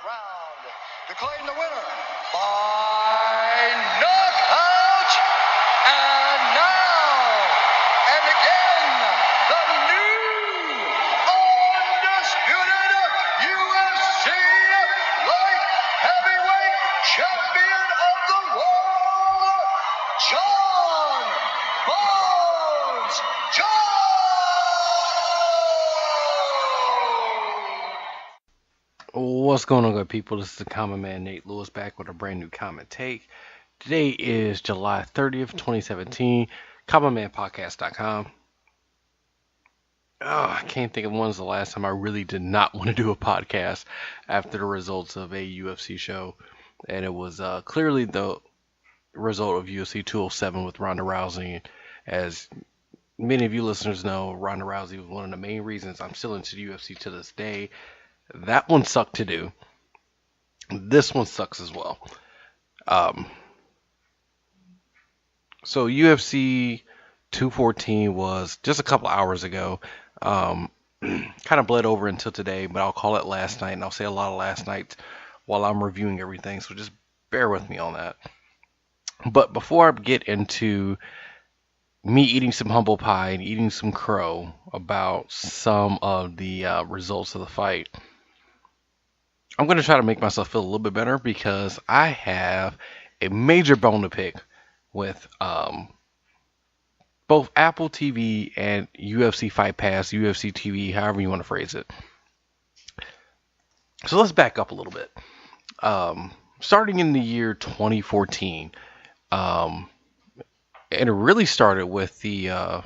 round. Declaring the winner by knockout. And now, and again, the new undisputed UFC light heavyweight champion of the world, John Bones Jones. What's going on, good people? This is the Common Man Nate Lewis back with a brand new comment take. Today is July 30th, 2017. CommonManPodcast.com. I can't think of when's the last time I really did not want to do a podcast after the results of a UFC show. And it was clearly the result of UFC 207 with Ronda Rousey. As many of you listeners know, Ronda Rousey was one of the main reasons I'm still into the UFC to this day. That one sucked to do. This one sucks as well. So UFC 214 was just a couple hours ago. Kind of bled over until today, but I'll call it last night, and I'll say a lot of last nights while I'm reviewing everything, so just bear with me on that. But before I get into me eating some humble pie and eating some crow about some of the results of the fight, I'm going to try to make myself feel a little bit better because I have a major bone to pick with both Apple TV and UFC Fight Pass, UFC TV, however you want to phrase it. So let's back up a little bit. Starting in the year 2014, and it really started with the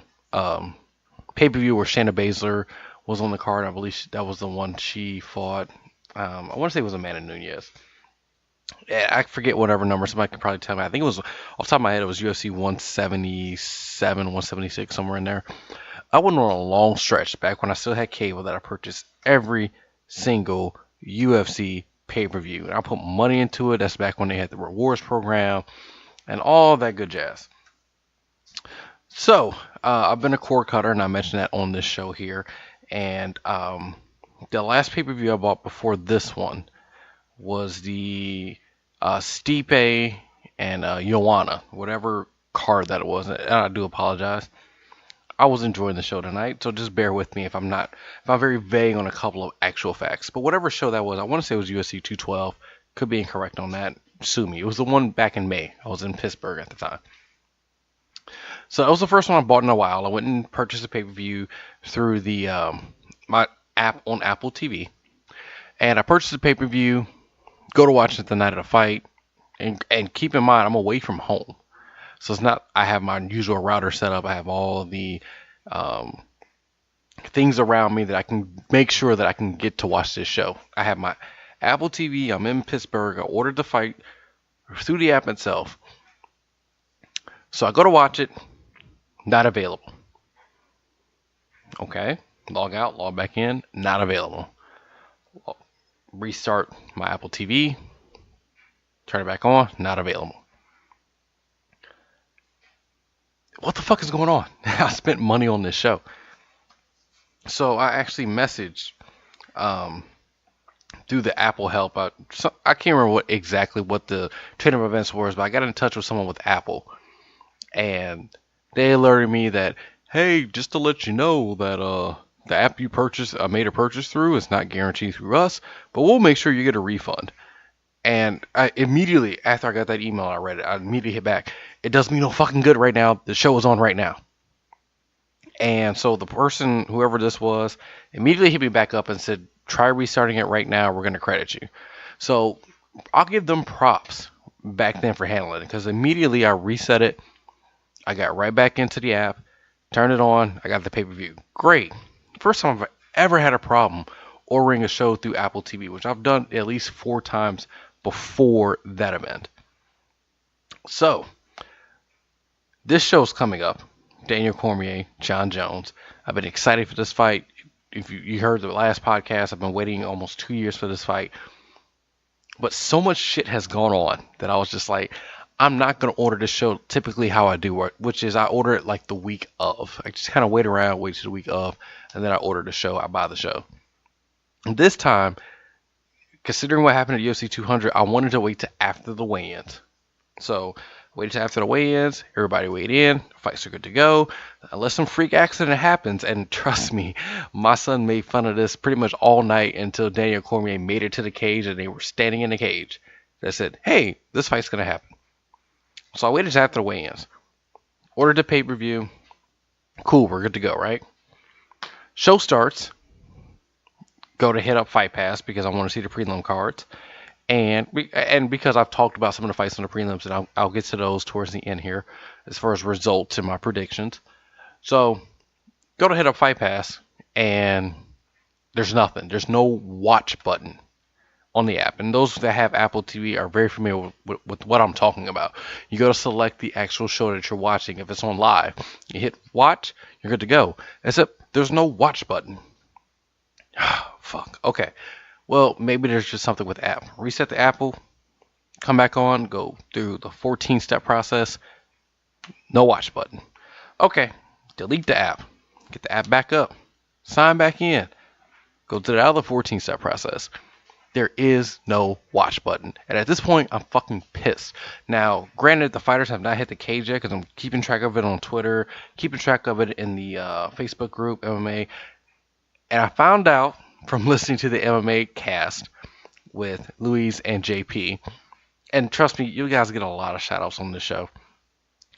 pay-per-view where Shayna Baszler was on the card. I believe that was the one she fought. I want to say it was Amanda Nunes. Yeah, I forget whatever number. Somebody could probably tell me. I think it was, off the top of my head, it was UFC 177, 176, somewhere in there. I went on a long stretch back when I still had cable that I purchased every single UFC pay-per-view. And I put money into it. That's back when they had the rewards program and all that good jazz. So, I've been a cord cutter, and I mentioned that on this show here. And the last pay-per-view I bought before this one was the Stipe and Joanna, whatever card that it was. And I do apologize. I was enjoying the show tonight, so just bear with me if I'm very vague on a couple of actual facts. But whatever show that was, I want to say it was UFC 212. Could be incorrect on that. Sue me. It was the one back in May. I was in Pittsburgh at the time. So that was the first one I bought in a while. I went and purchased a pay-per-view through the my app on Apple TV, and I purchased the pay-per-view, go to watch it the night of the fight, and keep in mind I'm away from home, so it's not I have my usual router set up. I have all the things around me that I can make sure that I can get to watch this show. I have my Apple TV. I'm in Pittsburgh. I ordered the fight through the app itself, so I go to watch it. Not available. Okay. Log out, log back in, not available. Restart my Apple TV, turn it back on, not available. What the fuck is going on? I spent money on this show. So I actually messaged through the Apple help. I can't remember what the train of events was, but I got in touch with someone with Apple, and they alerted me that, hey, just to let you know that the app you purchased, made a purchase through, is not guaranteed through us, but we'll make sure you get a refund. And I immediately, after I got that email, I read it, I immediately hit back. It does me no fucking good right now. The show is on right now. And so the person, whoever this was, immediately hit me back up and said, try restarting it right now. We're going to credit you. So I'll give them props back then for handling it, because immediately I reset it. I got right back into the app, turned it on. I got the pay-per-view. Great. First time I've ever had a problem ordering a show through Apple TV, which I've done at least 4 times before that event. So, this show's coming up. Daniel Cormier, John Jones. I've been excited for this fight. If you heard the last podcast, I've been waiting almost 2 years for this fight. But so much shit has gone on that I was just like, I'm not going to order this show typically how I do it, which is I order it like the week of. I just kind of wait to the week of, and then I order the show. I buy the show. And this time, considering what happened at UFC 200, I wanted to wait till after the weigh-ins. So waited till after the weigh-ins, everybody weighed in, fights are good to go. Unless some freak accident happens, and trust me, my son made fun of this pretty much all night until Daniel Cormier made it to the cage and they were standing in the cage. They said, hey, this fight's going to happen. So I waited till after the weigh-ins. Ordered the pay-per-view. Cool, we're good to go, right? Show starts. Go to hit up Fight Pass because I want to see the prelim cards. And because I've talked about some of the fights on the prelims, and I'll get to those towards the end here as far as results and my predictions. So, go to hit up Fight Pass, and there's nothing. There's no watch button on the app. And those that have Apple TV are very familiar with what I'm talking about. You go to select the actual show that you're watching. If it's on live, you hit watch, you're good to go. Except there's no watch button. Fuck. Okay. Well, maybe there's just something with the app. Reset the Apple, come back on, go through the 14-step process. No watch button. Okay, delete the app. Get the app back up. Sign back in. Go to the other 14-step process. There is no watch button. And at this point, I'm fucking pissed. Now, granted, the fighters have not hit the cage yet because I'm keeping track of it on Twitter, keeping track of it in the Facebook group, MMA. And I found out from listening to the MMA cast with Louise and JP. And trust me, you guys get a lot of shout outs on this show.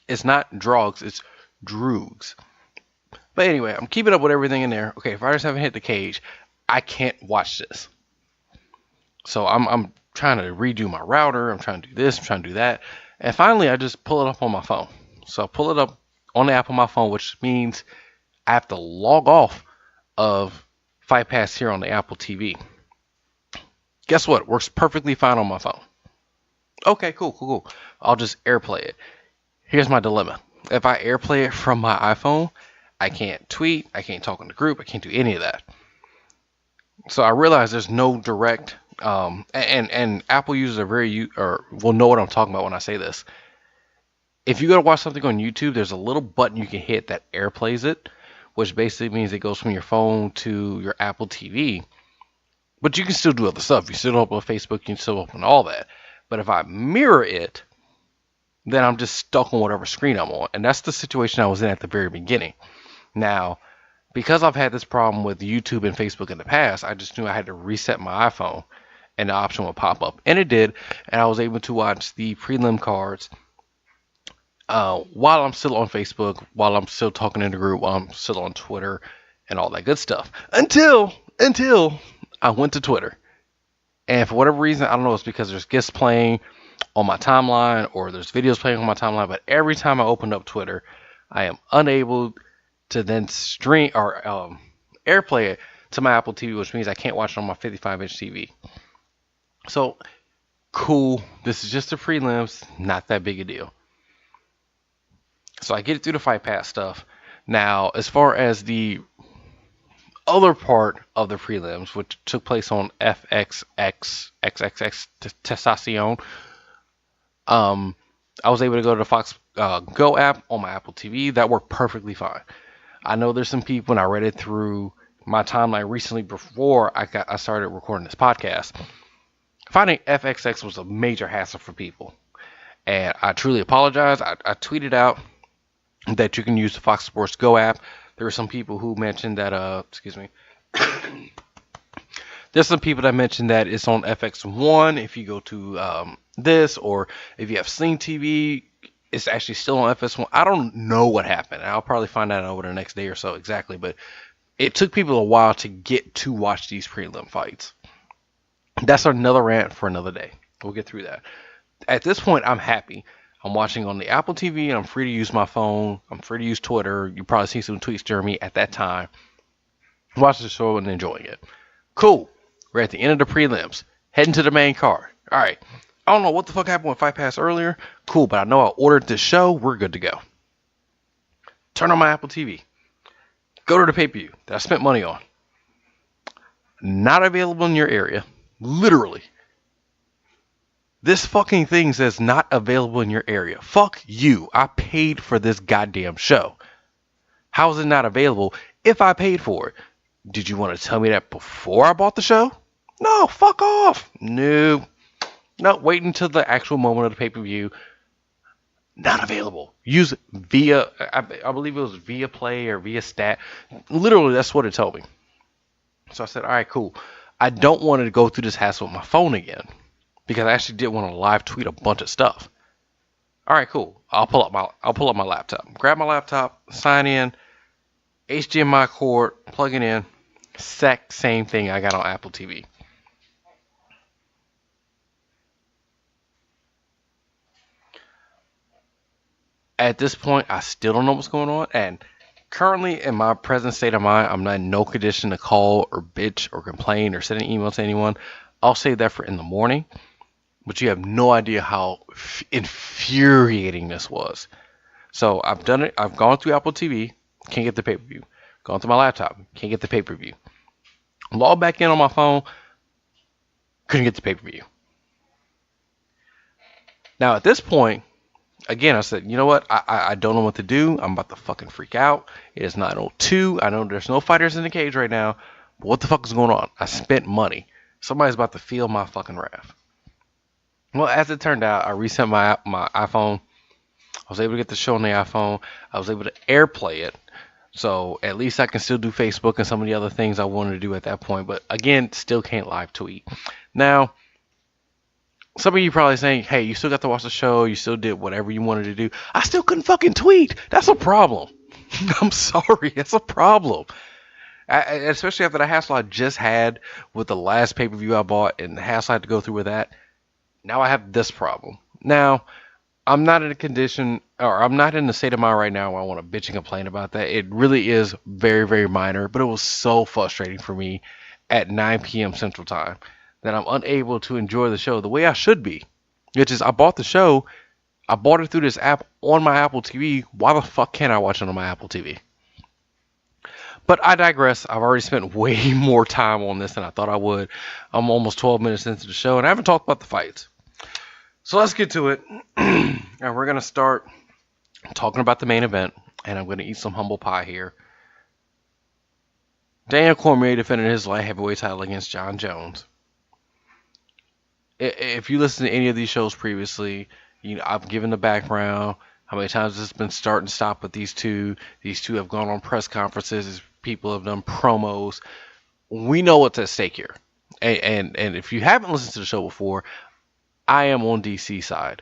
It's not drugs, it's droogs. But anyway, I'm keeping up with everything in there. Okay, fighters haven't hit the cage. I can't watch this. So I'm trying to redo my router. I'm trying to do this. I'm trying to do that. And finally, I just pull it up on my phone. So I pull it up on the app on my phone, which means I have to log off of Fight Pass here on the Apple TV. Guess what? Works perfectly fine on my phone. Okay, cool. I'll just AirPlay it. Here's my dilemma. If I AirPlay it from my iPhone, I can't tweet, I can't talk in the group, I can't do any of that. So I realize there's no direct, and Apple users are will know what I'm talking about when I say this. If you go to watch something on YouTube, there's a little button you can hit that AirPlays it, which basically means it goes from your phone to your Apple TV. But you can still do other stuff. You still open Facebook, you can still open all that. But if I mirror it, then I'm just stuck on whatever screen I'm on. And that's the situation I was in at the very beginning. Now, because I've had this problem with YouTube and Facebook in the past, I just knew I had to reset my iPhone and the option would pop up. And it did. And I was able to watch the prelim cards while I'm still on Facebook, while I'm still talking in the group, while I'm still on Twitter and all that good stuff. Until I went to Twitter. And for whatever reason, I don't know, it's because there's guests playing on my timeline or there's videos playing on my timeline, but every time I open up Twitter, I am unable to then stream or AirPlay it to my Apple TV, which means I can't watch it on my 55-inch TV. So, cool. This is just the prelims, not that big a deal. So I get it through the Fight Pass stuff. Now, as far as the other part of the prelims, which took place on FXX Testacion, I was able to go to the Fox Go app on my Apple TV. That worked perfectly fine. I know there's some people, and I read it through my timeline recently before I started recording this podcast. Finding FXX was a major hassle for people, and I truly apologize. I tweeted out that you can use the Fox Sports Go app. There were some people who mentioned that, there's some people that mentioned that it's on FX1 if you go to this, or if you have Sling TV, it's actually still on FS1. I don't know what happened. I'll probably find out over the next day or so exactly, but it took people a while to get to watch these prelim fights. That's another rant for another day. We'll get through that. At this point, I'm happy. I'm watching on the Apple TV, and I'm free to use my phone. I'm free to use Twitter. You probably see some tweets, Jeremy, at that time. Watching the show and enjoying it. Cool. We're at the end of the prelims. Heading to the main card. All right. I don't know what the fuck happened with Fight Pass earlier. Cool, but I know I ordered this show. We're good to go. Turn on my Apple TV. Go to the pay-per-view that I spent money on. Not available in your area. Literally. This fucking thing says not available in your area. Fuck you. I paid for this goddamn show. How is it not available if I paid for it? Did you want to tell me that before I bought the show? No, fuck off. No. No, wait until the actual moment of the pay-per-view. Not available. Use via, I believe it was via play or via stat. Literally, that's what it told me. So I said, all right, cool. I don't want to go through this hassle with my phone again because I actually did want to live tweet a bunch of stuff. All right, cool. I'll pull up my laptop. Grab my laptop, sign in, HDMI cord, plug it in. Same thing I got on Apple TV. At this point, I still don't know what's going on, and currently in my present state of mind, I'm not in no condition to call or bitch or complain or send an email to anyone. I'll save that for in the morning, but you have no idea how infuriating this was. So I've done it. I've gone through Apple TV, can't get the pay-per-view. Gone through my laptop, can't get the pay-per-view. Log back in on my phone, couldn't get the pay-per-view. Now at this point, again, I said, you know what? I don't know what to do. I'm about to fucking freak out. It is 9:02. I know there's no fighters in the cage right now. But what the fuck is going on? I spent money. Somebody's about to feel my fucking wrath. Well, as it turned out, I reset my iPhone. I was able to get the show on the iPhone. I was able to AirPlay it. So at least I can still do Facebook and some of the other things I wanted to do at that point. But again, still can't live tweet. Now, some of you probably saying, hey, you still got to watch the show. You still did whatever you wanted to do. I still couldn't fucking tweet. That's a problem. I'm sorry. That's a problem. Especially after the hassle I just had with the last pay-per-view I bought and the hassle I had to go through with that. Now I have this problem. Now, I'm not in a condition, or I'm not in the state of mind right now where I want to bitch and complain about that. It really is very, very minor, but it was so frustrating for me at 9 p.m. Central Time that I'm unable to enjoy the show the way I should be. Which is, I bought the show, I bought it through this app on my Apple TV. Why the fuck can't I watch it on my Apple TV? But I digress. I've already spent way more time on this than I thought I would. I'm almost 12 minutes into the show, and I haven't talked about the fights. So let's get to it. And we're going to start talking about the main event, and I'm going to eat some humble pie here. Daniel Cormier defended his light heavyweight title against Jon Jones. If you listen to any of these shows previously, I've given the background, how many times it's been start and stop with these two. These two have gone on press conferences. People have done promos. We know what's at stake here. And if you haven't listened to the show before, I am on DC's side.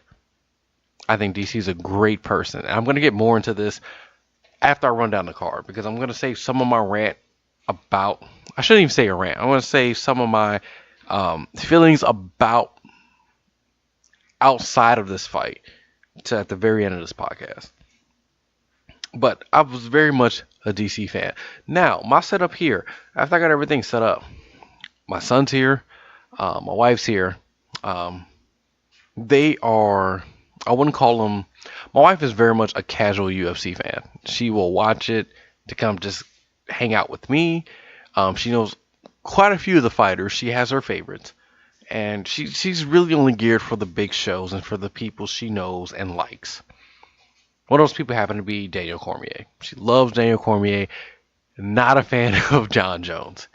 I think DC is a great person. And I'm going to get more into this after I run down the card, because I'm going to save some of my rant about, I shouldn't even say a rant. I'm going to save some of my feelings about outside of this fight to at the very end of this podcast. But I was very much a DC fan. Now, my setup here, after I got everything set up, my son's here, my wife's here. They are, I wouldn't call them, my wife is very much a casual UFC fan. She will watch it to come just hang out with me. She knows quite a few of the fighters. She has her favorites. And she's really only geared for the big shows and for the people she knows and likes. One of those people happen to be Daniel Cormier. She loves Daniel Cormier, not a fan of Jon Jones.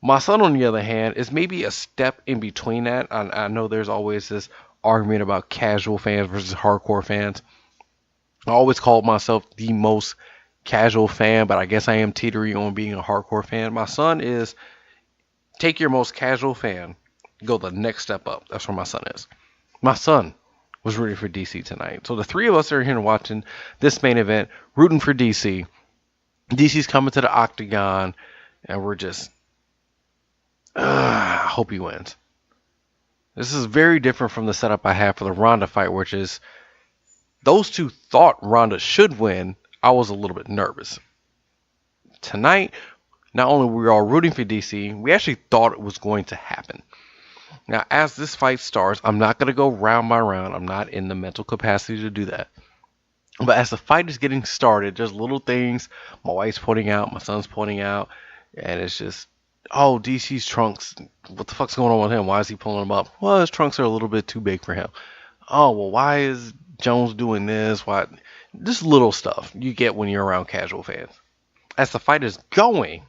My son, on the other hand, is maybe a step in between that. I know there's always this argument about casual fans versus hardcore fans. I always called myself the most casual fan, but I guess I am teetering on being a hardcore fan. My son is, take your most casual fan, go the next step up. That's where my son is. My son was rooting for DC tonight. So the three of us are here watching this main event, rooting for DC. DC's coming to the octagon, and we're just, I hope he wins. This is very different from the setup I had for the Ronda fight, which is those two thought Ronda should win. I was a little bit nervous. Tonight, not only were we all rooting for DC, we actually thought it was going to happen. Now, as this fight starts, I'm not going to go round by round. I'm not in the mental capacity to do that. But as the fight is getting started, there's little things my wife's pointing out, my son's pointing out, and it's just, oh, DC's trunks, what the fuck's going on with him? Why is he pulling them up? Well, his trunks are a little bit too big for him. Oh, well, why is Jones doing this? Why? Just little stuff you get when you're around casual fans. As the fight is going,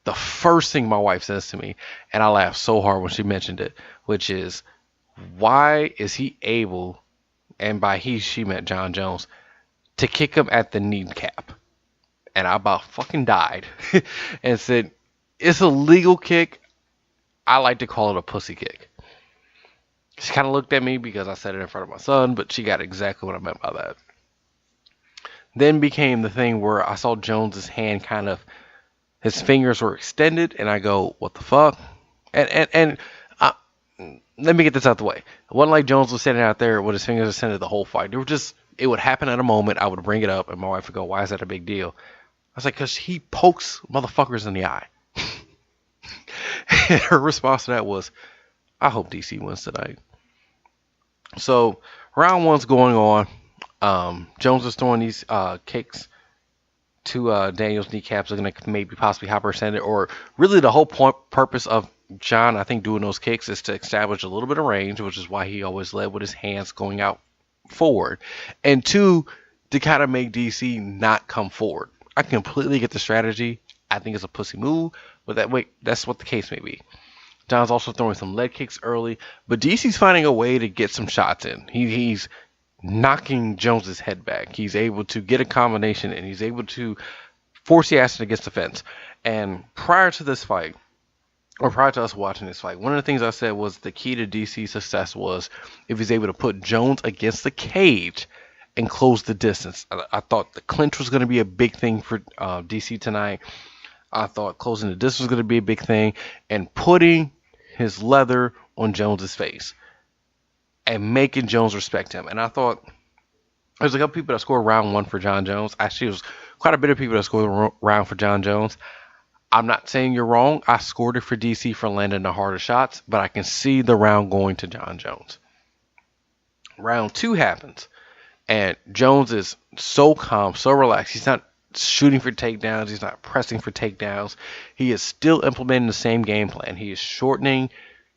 the first thing my wife says to me, and I laughed so hard when she mentioned it, which is, why is he able, and by he, she meant John Jones, to kick him at the kneecap? And I about fucking died and said, it's a legal kick. I like to call it a pussy kick. She kind of looked at me because I said it in front of my son, but she got exactly what I meant by that. Then became the thing where I saw Jones's hand kind of, his fingers were extended, and I go, what the fuck? And let me get this out the way. It wasn't like Jones was sitting out there with his fingers extended the whole fight. They were just, it would happen at a moment. I would bring it up, and my wife would go, why is that a big deal? I was like, because he pokes motherfuckers in the eye. And her response to that was, I hope DC wins tonight. So round one's going on. Jones is throwing these kicks to Daniel's kneecaps. Are going to maybe possibly hyperextend it, or really the whole purpose of John, I think, doing those kicks is to establish a little bit of range, which is why he always led with his hands going out forward, and two, to kind of make DC not come forward. I completely get the strategy. I think it's a pussy move, but that's what the case may be. John's also throwing some leg kicks early, but DC's finding a way to get some shots in. He's knocking Jones's head back. He's able to get a combination, and he's able to force the action against the fence. And prior to this fight, or prior to us watching this fight, one of the things I said was the key to DC's success was if he's able to put Jones against the cage and close the distance. I thought the clinch was going to be a big thing for DC tonight. I thought closing the distance was going to be a big thing, and putting his leather on Jones's face and making Jones respect him. And I thought there's a couple people that scored round one for John Jones. Actually, it was quite a bit of people that scored round for John Jones. I'm not saying you're wrong. I scored it for DC for landing the harder shots, but I can see the round going to John Jones. Round two happens, and Jones is so calm, so relaxed. He's not shooting for takedowns. He's not pressing for takedowns. He is still implementing the same game plan. He is shortening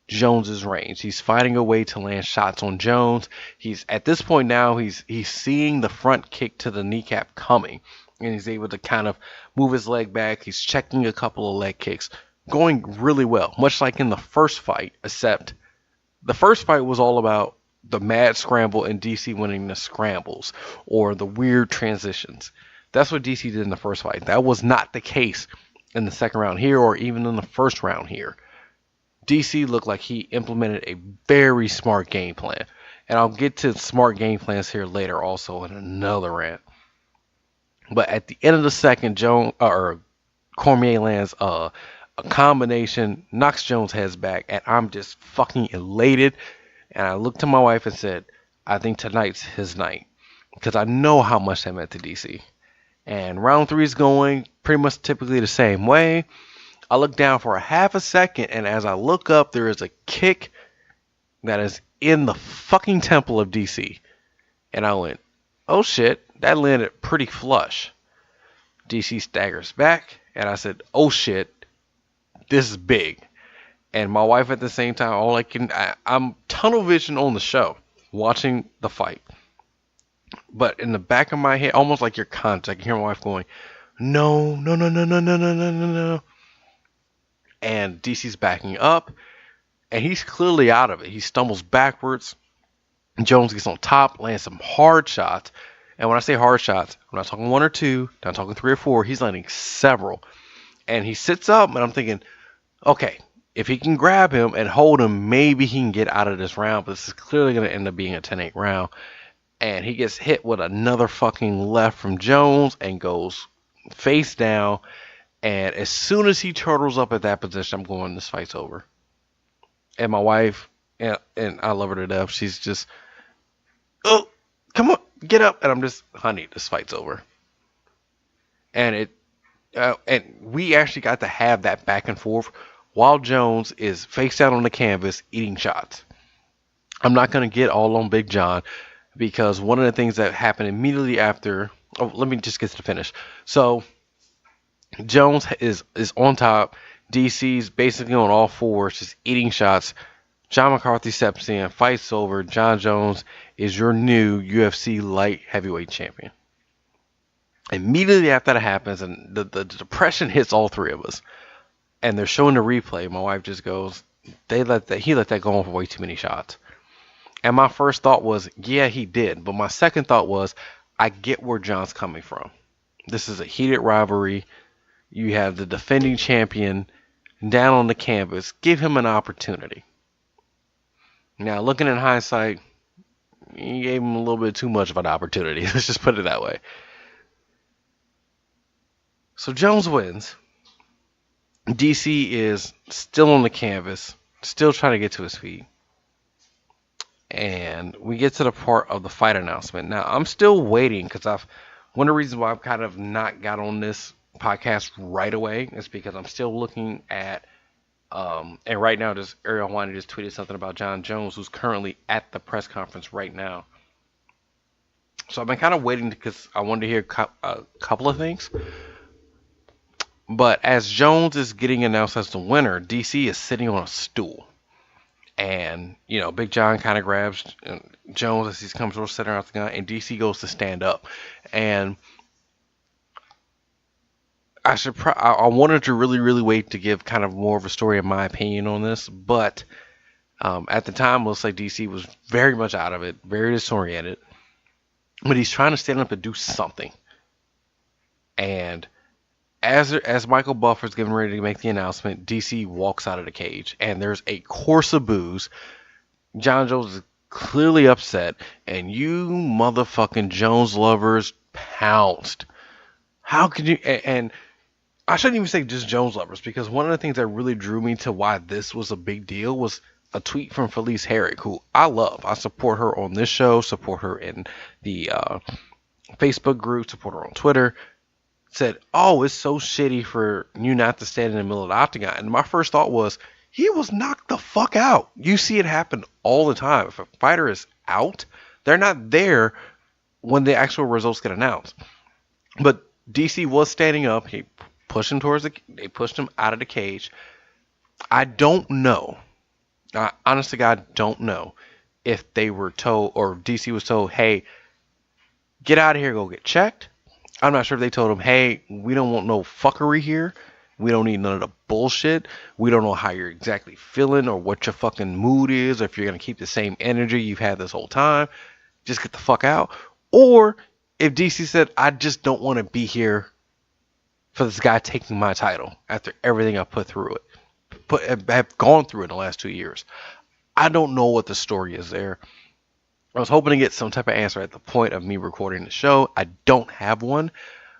Jones's range. He's finding a way to land shots on Jones. He's at this point now, he's seeing the front kick to the kneecap coming, and he's able to kind of move his leg back. He's checking a couple of leg kicks, going really well, much like in the first fight, except the first fight was all about the mad scramble and DC winning the scrambles or the weird transitions. That's what DC did in the first fight. That was not the case in the second round here, or even in the first round here. DC looked like he implemented a very smart game plan. And I'll get to smart game plans here later also in another rant. But at the end of the second, Cormier lands a combination, knocks Jones' heads back, and I'm just fucking elated. And I looked to my wife and said, I think tonight's his night, because I know how much that meant to DC. And round three is going pretty much typically the same way. I look down for a half a second, and as I look up, there is a kick that is in the fucking temple of DC. And I went, oh shit, that landed pretty flush. DC staggers back, and I said, oh shit, this is big. And my wife at the same time, I'm tunnel vision on the show, watching the fight. But in the back of my head, almost like you're conscious, I can hear my wife going, no, no, no, no, no, no, no, no, no, no. And DC's backing up, and he's clearly out of it. He stumbles backwards. Jones gets on top, lands some hard shots. And when I say hard shots, I'm not talking one or two, I'm not talking three or four. He's landing several. And he sits up, and I'm thinking, okay, if he can grab him and hold him, maybe he can get out of this round. But this is clearly going to end up being a 10-8 round. And he gets hit with another fucking left from Jones and goes face down. And as soon as he turtles up at that position, I'm going, this fight's over. And my wife, and I love her to death, she's just, oh, come on, get up. And I'm just, honey, this fight's over. And and we actually got to have that back and forth while Jones is face down on the canvas eating shots. I'm not going to get all on Big John, because one of the things that happened immediately after, let me just get to the finish. So Jones is on top. DC's basically on all fours, just eating shots. John McCarthy steps in, fights over. John Jones is your new UFC light heavyweight champion. Immediately after that happens, and the depression hits all three of us. and they're showing the replay. My wife just goes, he let that go on for way too many shots. And my first thought was, yeah, he did. But my second thought was, I get where John's coming from. This is a heated rivalry. You have the defending champion down on the canvas. Give him an opportunity. Now, looking in hindsight, you gave him a little bit too much of an opportunity. Let's just put it that way. So Jones wins. DC is still on the canvas, still trying to get to his feet. And we get to the part of the fight announcement. Now, I'm still waiting because one of the reasons why I've kind of not got on this podcast right away is because I'm still looking at, and right now, Ariel Hawani just tweeted something about John Jones, who's currently at the press conference right now. So I've been kind of waiting because I wanted to hear a couple of things. But as Jones is getting announced as the winner, DC is sitting on a stool. And, Big John kind of grabs Jones as he's comes over center out the gun, and DC goes to stand up. And I wanted to really, really wait to give kind of more of a story of my opinion on this. But at the time, let's say DC was very much out of it, very disoriented. But he's trying to stand up and do something. And as Michael Buffer's getting ready to make the announcement, DC walks out of the cage, and there's a chorus of boos. John Jones is clearly upset, and you motherfucking Jones lovers pounced. How could you? And I shouldn't even say just Jones lovers, because one of the things that really drew me to why this was a big deal was a tweet from Felice Herrick, who I love. I support her on this show, support her in the Facebook group, support her on Twitter. Said, oh, it's so shitty for you not to stand in the middle of the octagon. And my first thought was, he was knocked the fuck out. You see it happen all the time. If a fighter is out, they're not there when the actual results get announced. But DC was standing up. He pushed him they pushed him out of the cage. I don't know. I honestly, God, don't know if they were told, or DC was told, hey, get out of here, go get checked. I'm not sure if they told him, hey, we don't want no fuckery here. We don't need none of the bullshit. We don't know how you're exactly feeling or what your fucking mood is, or if you're going to keep the same energy you've had this whole time. Just get the fuck out. Or if DC said, I just don't want to be here for this guy taking my title after everything I put through it. Have gone through in the last 2 years. I don't know what the story is there. I was hoping to get some type of answer at the point of me recording the show. I don't have one,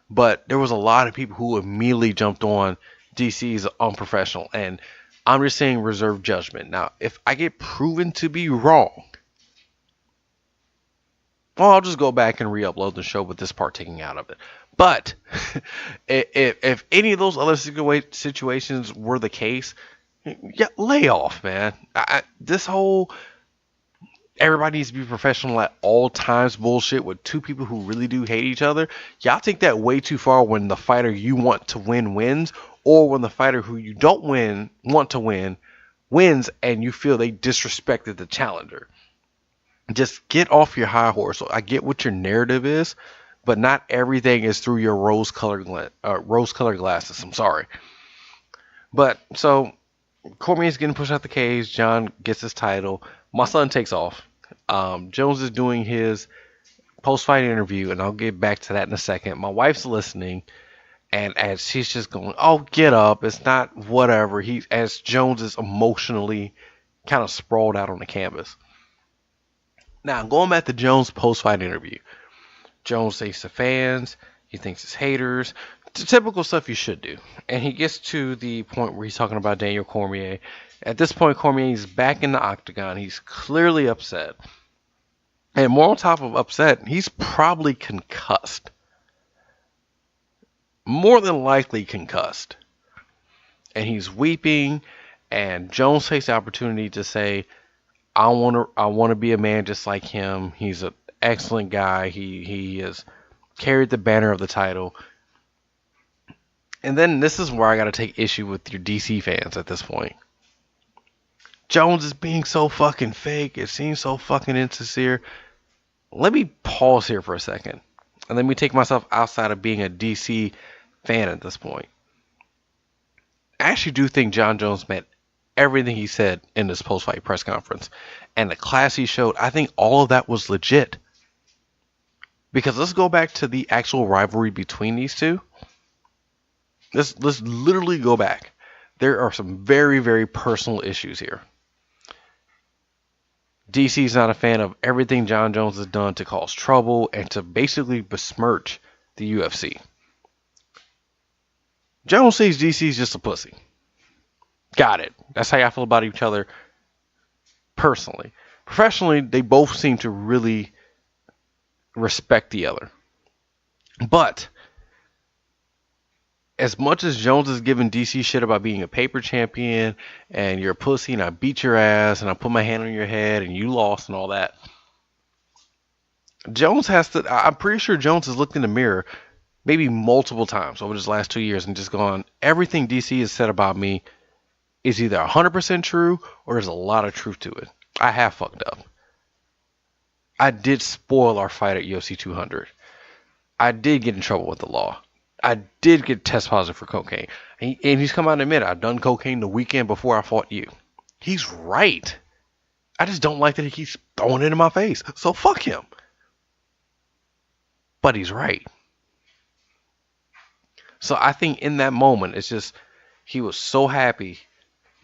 but there was a lot of people who immediately jumped on DC's unprofessional, and I'm just saying reserve judgment. Now, if I get proven to be wrong, well, I'll just go back and re-upload the show with this part taken out of it. But if any of those other situations were the case, yeah, lay off, man. This whole everybody needs to be professional at all times bullshit with two people who really do hate each other. Y'all take that way too far when the fighter you want to win wins, or when the fighter who you don't want to win wins and you feel they disrespected the challenger. Just get off your high horse. I get what your narrative is, but not everything is through your rose-colored glasses. I'm sorry. But so Cormier's getting pushed out the cage. John gets his title. My son takes off. Jones is doing his post-fight interview, and I'll get back to that in a second. My wife's listening, and as she's just going, "Oh, get up! It's not whatever." As Jones is emotionally kind of sprawled out on the canvas. Now, going back to Jones' post-fight interview, Jones thanks the fans. He thanks his haters. The typical stuff you should do. And he gets to the point where he's talking about Daniel Cormier. At this point, Cormier's back in the octagon. He's clearly upset. And more on top of upset, he's probably concussed. More than likely concussed. And he's weeping. And Jones takes the opportunity to say, I want to be a man just like him. He's an excellent guy. He has carried the banner of the title. And then this is where I got to take issue with your DC fans at this point. Jones is being so fucking fake. It seems so fucking insincere. Let me pause here for a second. And let me take myself outside of being a DC fan at this point. I actually do think John Jones meant everything he said in this post-fight press conference. And the class he showed, I think all of that was legit. Because let's go back to the actual rivalry between these two. Let's literally go back. There are some very, very personal issues here. DC's not a fan of everything John Jones has done to cause trouble and to basically besmirch the UFC. Jones sees DC's just a pussy. Got it. That's how I feel about each other personally. Professionally, they both seem to really respect the other. But as much as Jones is giving DC shit about being a paper champion and you're a pussy and I beat your ass and I put my hand on your head and you lost and all that, Jones has to, I'm pretty sure Jones has looked in the mirror maybe multiple times over his last 2 years and just gone, everything DC has said about me is either 100% true or there's a lot of truth to it. I have fucked up. I did spoil our fight at UFC 200. I did get in trouble with the law. I did get test positive for cocaine. And he's come out and admitted, I've done cocaine the weekend before I fought you. He's right. I just don't like that he keeps throwing it in my face. So fuck him. But he's right. So I think in that moment, it's just, he was so happy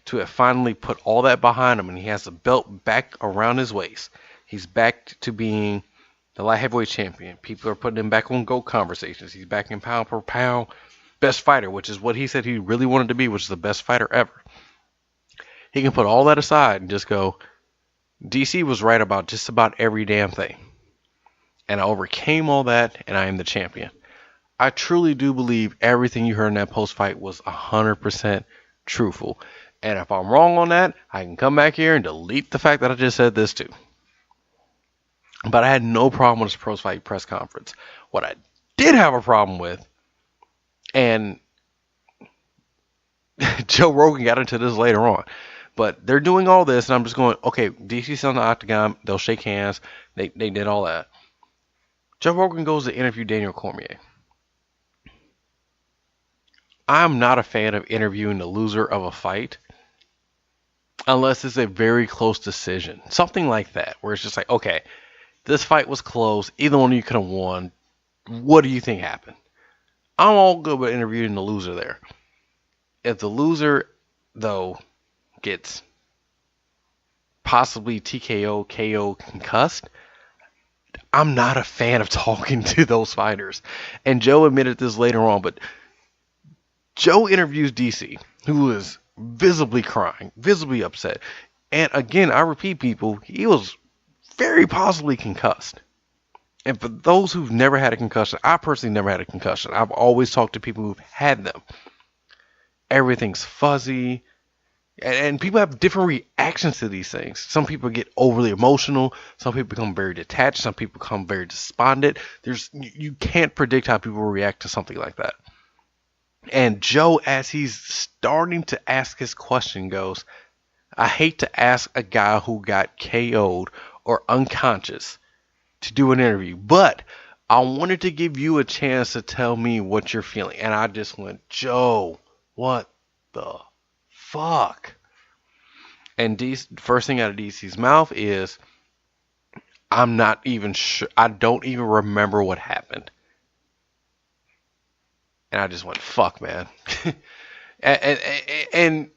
to have finally put all that behind him, and he has the belt back around his waist. He's back to being the light heavyweight champion. People are putting him back on GOAT conversations. He's back in pound per pound best fighter, which is what he said he really wanted to be, which is the best fighter ever. He can put all that aside and just go, DC was right about just about every damn thing. And I overcame all that, and I am the champion. I truly do believe everything you heard in that post-fight was 100% truthful. And if I'm wrong on that, I can come back here and delete the fact that I just said this too. But I had no problem with this post-fight press conference. What I did have a problem with, and Joe Rogan got into this later on, but they're doing all this, and I'm just going, okay, DC's on the octagon, they'll shake hands, they did all that. Joe Rogan goes to interview Daniel Cormier. I'm not a fan of interviewing the loser of a fight unless it's a very close decision. Something like that, where it's just like, okay, this fight was close. Either one of you could have won. What do you think happened? I'm all good with interviewing the loser there. If the loser, though, gets possibly TKO, KO, concussed, I'm not a fan of talking to those fighters. And Joe admitted this later on, but Joe interviews DC, who is visibly crying, visibly upset. And again, I repeat, people, he was very possibly concussed. And for those who've never had a concussion, I personally never had a concussion. I've always talked to people who've had them. Everything's fuzzy. And people have different reactions to these things. Some people get overly emotional. Some people become very detached. Some people become very despondent. You can't predict how people react to something like that. And Joe, as he's starting to ask his question, goes, I hate to ask a guy who got KO'd or unconscious to do an interview, but I wanted to give you a chance to tell me what you're feeling. And I just went, Joe, what the fuck? And first thing out of DC's mouth is, I'm not even sure. I don't even remember what happened. And I just went, fuck, man. and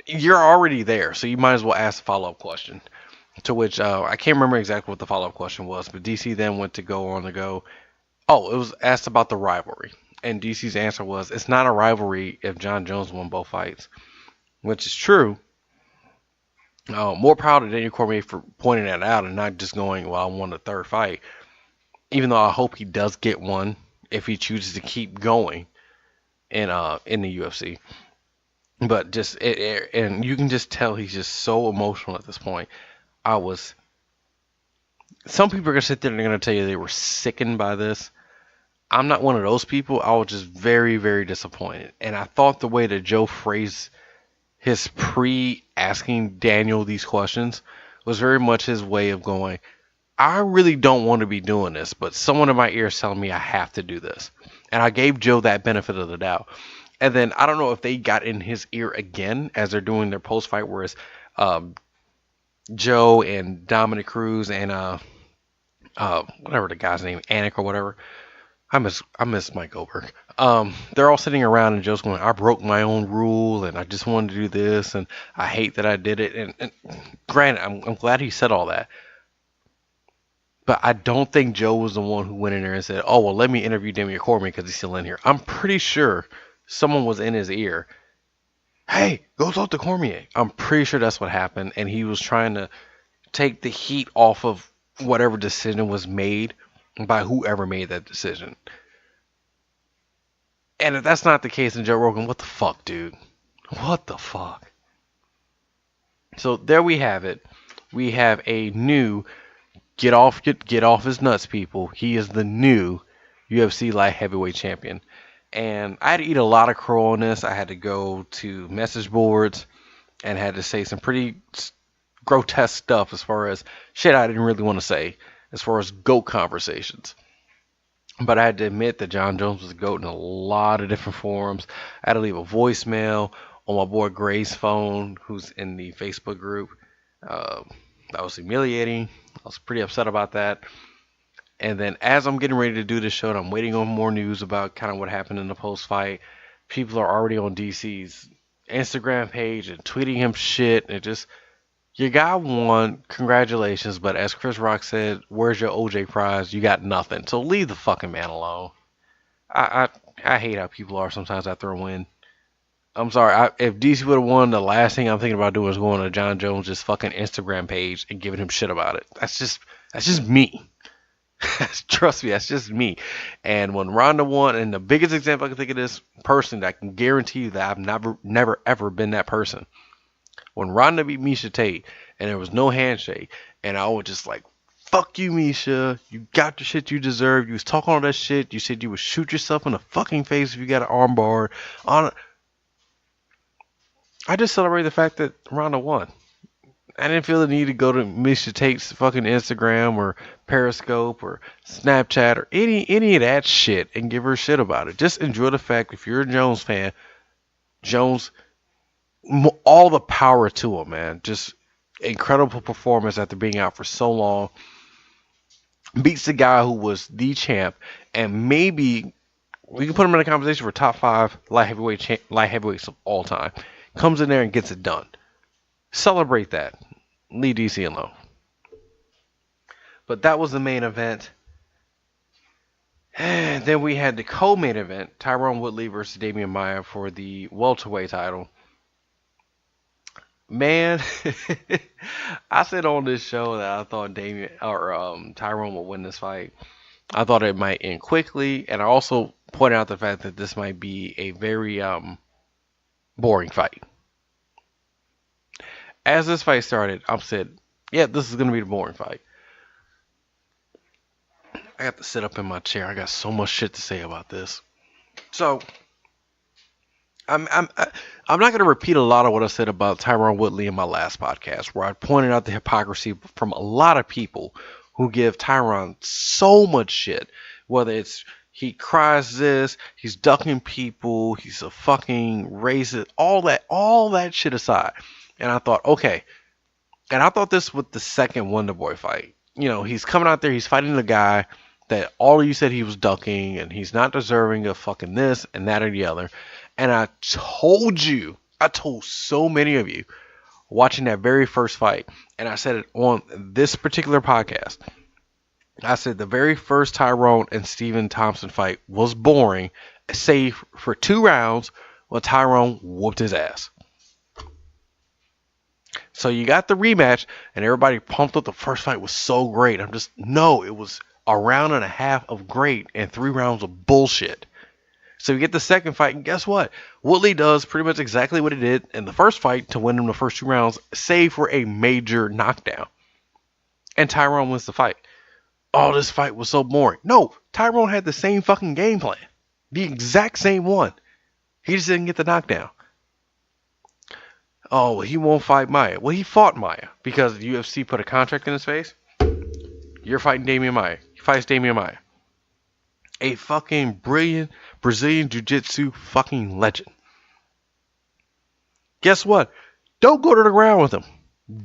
you're already there, so you might as well ask a follow-up question. To which, I can't remember exactly what the follow-up question was, but DC then went to go on to go, oh, it was asked about the rivalry. And DC's answer was, it's not a rivalry if John Jones won both fights. Which is true. More proud of Daniel Cormier for pointing that out and not just going, well, I won the third fight. Even though I hope he does get one if he chooses to keep going in the UFC. But just, and you can just tell he's just so emotional at this point. Some people are going to sit there and they're going to tell you they were sickened by this. I'm not one of those people. I was just very, very disappointed. And I thought the way that Joe phrased his asking Daniel these questions was very much his way of going, I really don't want to be doing this, but someone in my ear is telling me I have to do this. And I gave Joe that benefit of the doubt. And then I don't know if they got in his ear again as they're doing their post fight, whereas um, Joe and Dominic Cruz and whatever the guy's name, Anik or whatever. I miss Mike Goldberg. They're all sitting around and Joe's going, I broke my own rule and I just wanted to do this and I hate that I did it. And granted, I'm glad he said all that. But I don't think Joe was the one who went in there and said, oh, well, let me interview Damian Cormier because he's still in here. I'm pretty sure someone was in his ear. Hey, go talk to Cormier. I'm pretty sure that's what happened. And he was trying to take the heat off of whatever decision was made by whoever made that decision. And if that's not the case, then Joe Rogan, what the fuck, dude? What the fuck? So there we have it. We have a new get off his nuts, people. He is the new UFC light heavyweight champion. And I had to eat a lot of crow on this. I had to go to message boards and had to say some pretty grotesque stuff as far as shit I didn't really want to say as far as GOAT conversations. But I had to admit that John Jones was a GOAT in a lot of different forums. I had to leave a voicemail on my boy Gray's phone, who's in the Facebook group. That was humiliating. I was pretty upset about that. And then as I'm getting ready to do this show, and I'm waiting on more news about kind of what happened in the post-fight, people are already on DC's Instagram page and tweeting him shit. And it just, your guy won, congratulations. But as Chris Rock said, where's your OJ prize? You got nothing. So leave the fucking man alone. I hate how people are sometimes after a win. I'm sorry. If DC would have won, the last thing I'm thinking about doing is going to John Jones' fucking Instagram page and giving him shit about it. That's just me. Trust me, that's just me. And when Ronda won, and the biggest example I can think of this person that I can guarantee you that I've never ever been that person. When Ronda beat Miesha Tate and there was no handshake, and I was just like, fuck you, Miesha. You got the shit you deserve. You was talking all that shit. You said you would shoot yourself in the fucking face if you got an armbar. I just celebrate the fact that Ronda won. I didn't feel the need to go to Miesha Tate's fucking Instagram or Periscope or Snapchat or any of that shit and give her shit about it. Just enjoy the fact, if you're a Jones fan, Jones, all the power to him, man. Just incredible performance after being out for so long. Beats the guy who was the champ, and maybe we can put him in a conversation for top 5 light heavyweights of all time. Comes in there and gets it done. Celebrate that. Leave DC alone. But that was the main event. And then we had the co-main event, Tyron Woodley versus Damian Maia for the welterweight title. Man, I said on this show that I thought Tyron would win this fight. I thought it might end quickly, and I also pointed out the fact that this might be a very boring fight. As this fight started, I said, yeah, this is going to be the boring fight. I got to sit up in my chair. I got so much shit to say about this. So, I'm not going to repeat a lot of what I said about Tyron Woodley in my last podcast, where I pointed out the hypocrisy from a lot of people who give Tyron so much shit. Whether it's he cries this, he's ducking people, he's a fucking racist, all that shit aside. And I thought, okay. And I thought this with the second Wonder Boy fight. You know, he's coming out there, he's fighting the guy that all of you said he was ducking, and he's not deserving of fucking this and that or the other. And I told so many of you watching that very first fight, and I said it on this particular podcast. I said the very first Tyrone and Stephen Thompson fight was boring, save for 2 rounds when Tyrone whooped his ass. So you got the rematch, and everybody pumped up the first fight was so great. No, it was a round and a half of great and 3 rounds of bullshit. So you get the second fight, and guess what? Woodley does pretty much exactly what he did in the first fight to win him the first 2 rounds, save for a major knockdown. And Tyrone wins the fight. Oh, this fight was so boring. No, Tyrone had the same fucking game plan. The exact same one. He just didn't get the knockdown. Oh, well, he won't fight Maia. Well, he fought Maia because the UFC put a contract in his face. You're fighting Damian Maia. He fights Damian Maia. A fucking brilliant Brazilian Jiu-Jitsu fucking legend. Guess what? Don't go to the ground with him.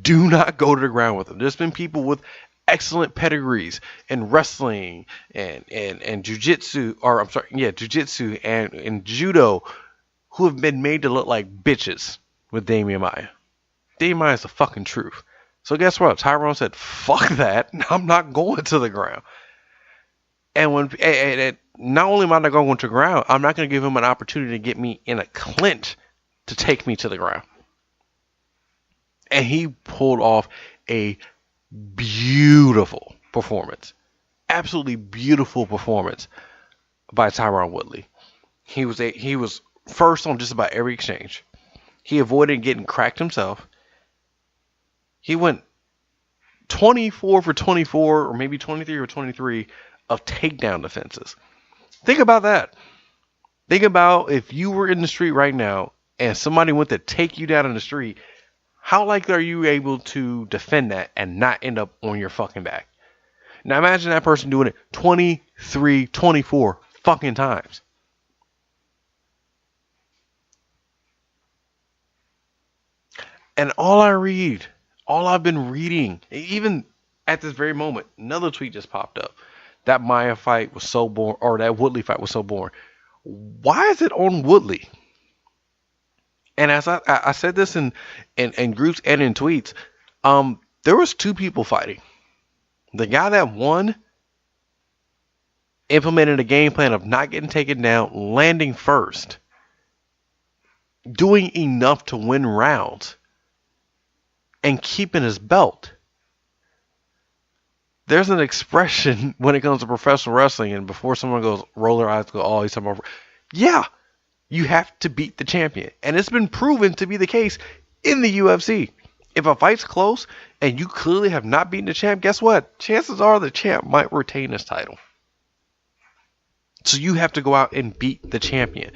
Do not go to the ground with him. There's been people with excellent pedigrees in wrestling and jiu-jitsu, or I'm sorry, yeah, jiu-jitsu and judo, who have been made to look like bitches with Damian Maia. Damian Maia is the fucking truth. So guess what? Tyrone said, fuck that. I'm not going to the ground. And not only am I not going to the ground, I'm not going to give him an opportunity to get me in a clinch to take me to the ground. And he pulled off a beautiful performance. Absolutely beautiful performance by Tyron Woodley. He was first on just about every exchange. He avoided getting cracked himself. He went 24 for 24, or maybe 23 or 23 of takedown defenses. Think about that. Think about if you were in the street right now and somebody went to take you down in the street, how likely are you able to defend that and not end up on your fucking back? Now imagine that person doing it 23, 24 fucking times. And all I've been reading, even at this very moment, another tweet just popped up. That Maia fight was so boring, or that Woodley fight was so boring. Why is it on Woodley? And as I said this in groups and in tweets, there was two people fighting. The guy that won implemented a game plan of not getting taken down, landing first, doing enough to win rounds, and keeping his belt. There's an expression when it comes to professional wrestling, and before someone goes, roll their eyes, go, oh, he's talking about, yeah, you have to beat the champion. And it's been proven to be the case in the UFC. If a fight's close and you clearly have not beaten the champ, guess what? Chances are the champ might retain his title. So you have to go out and beat the champion.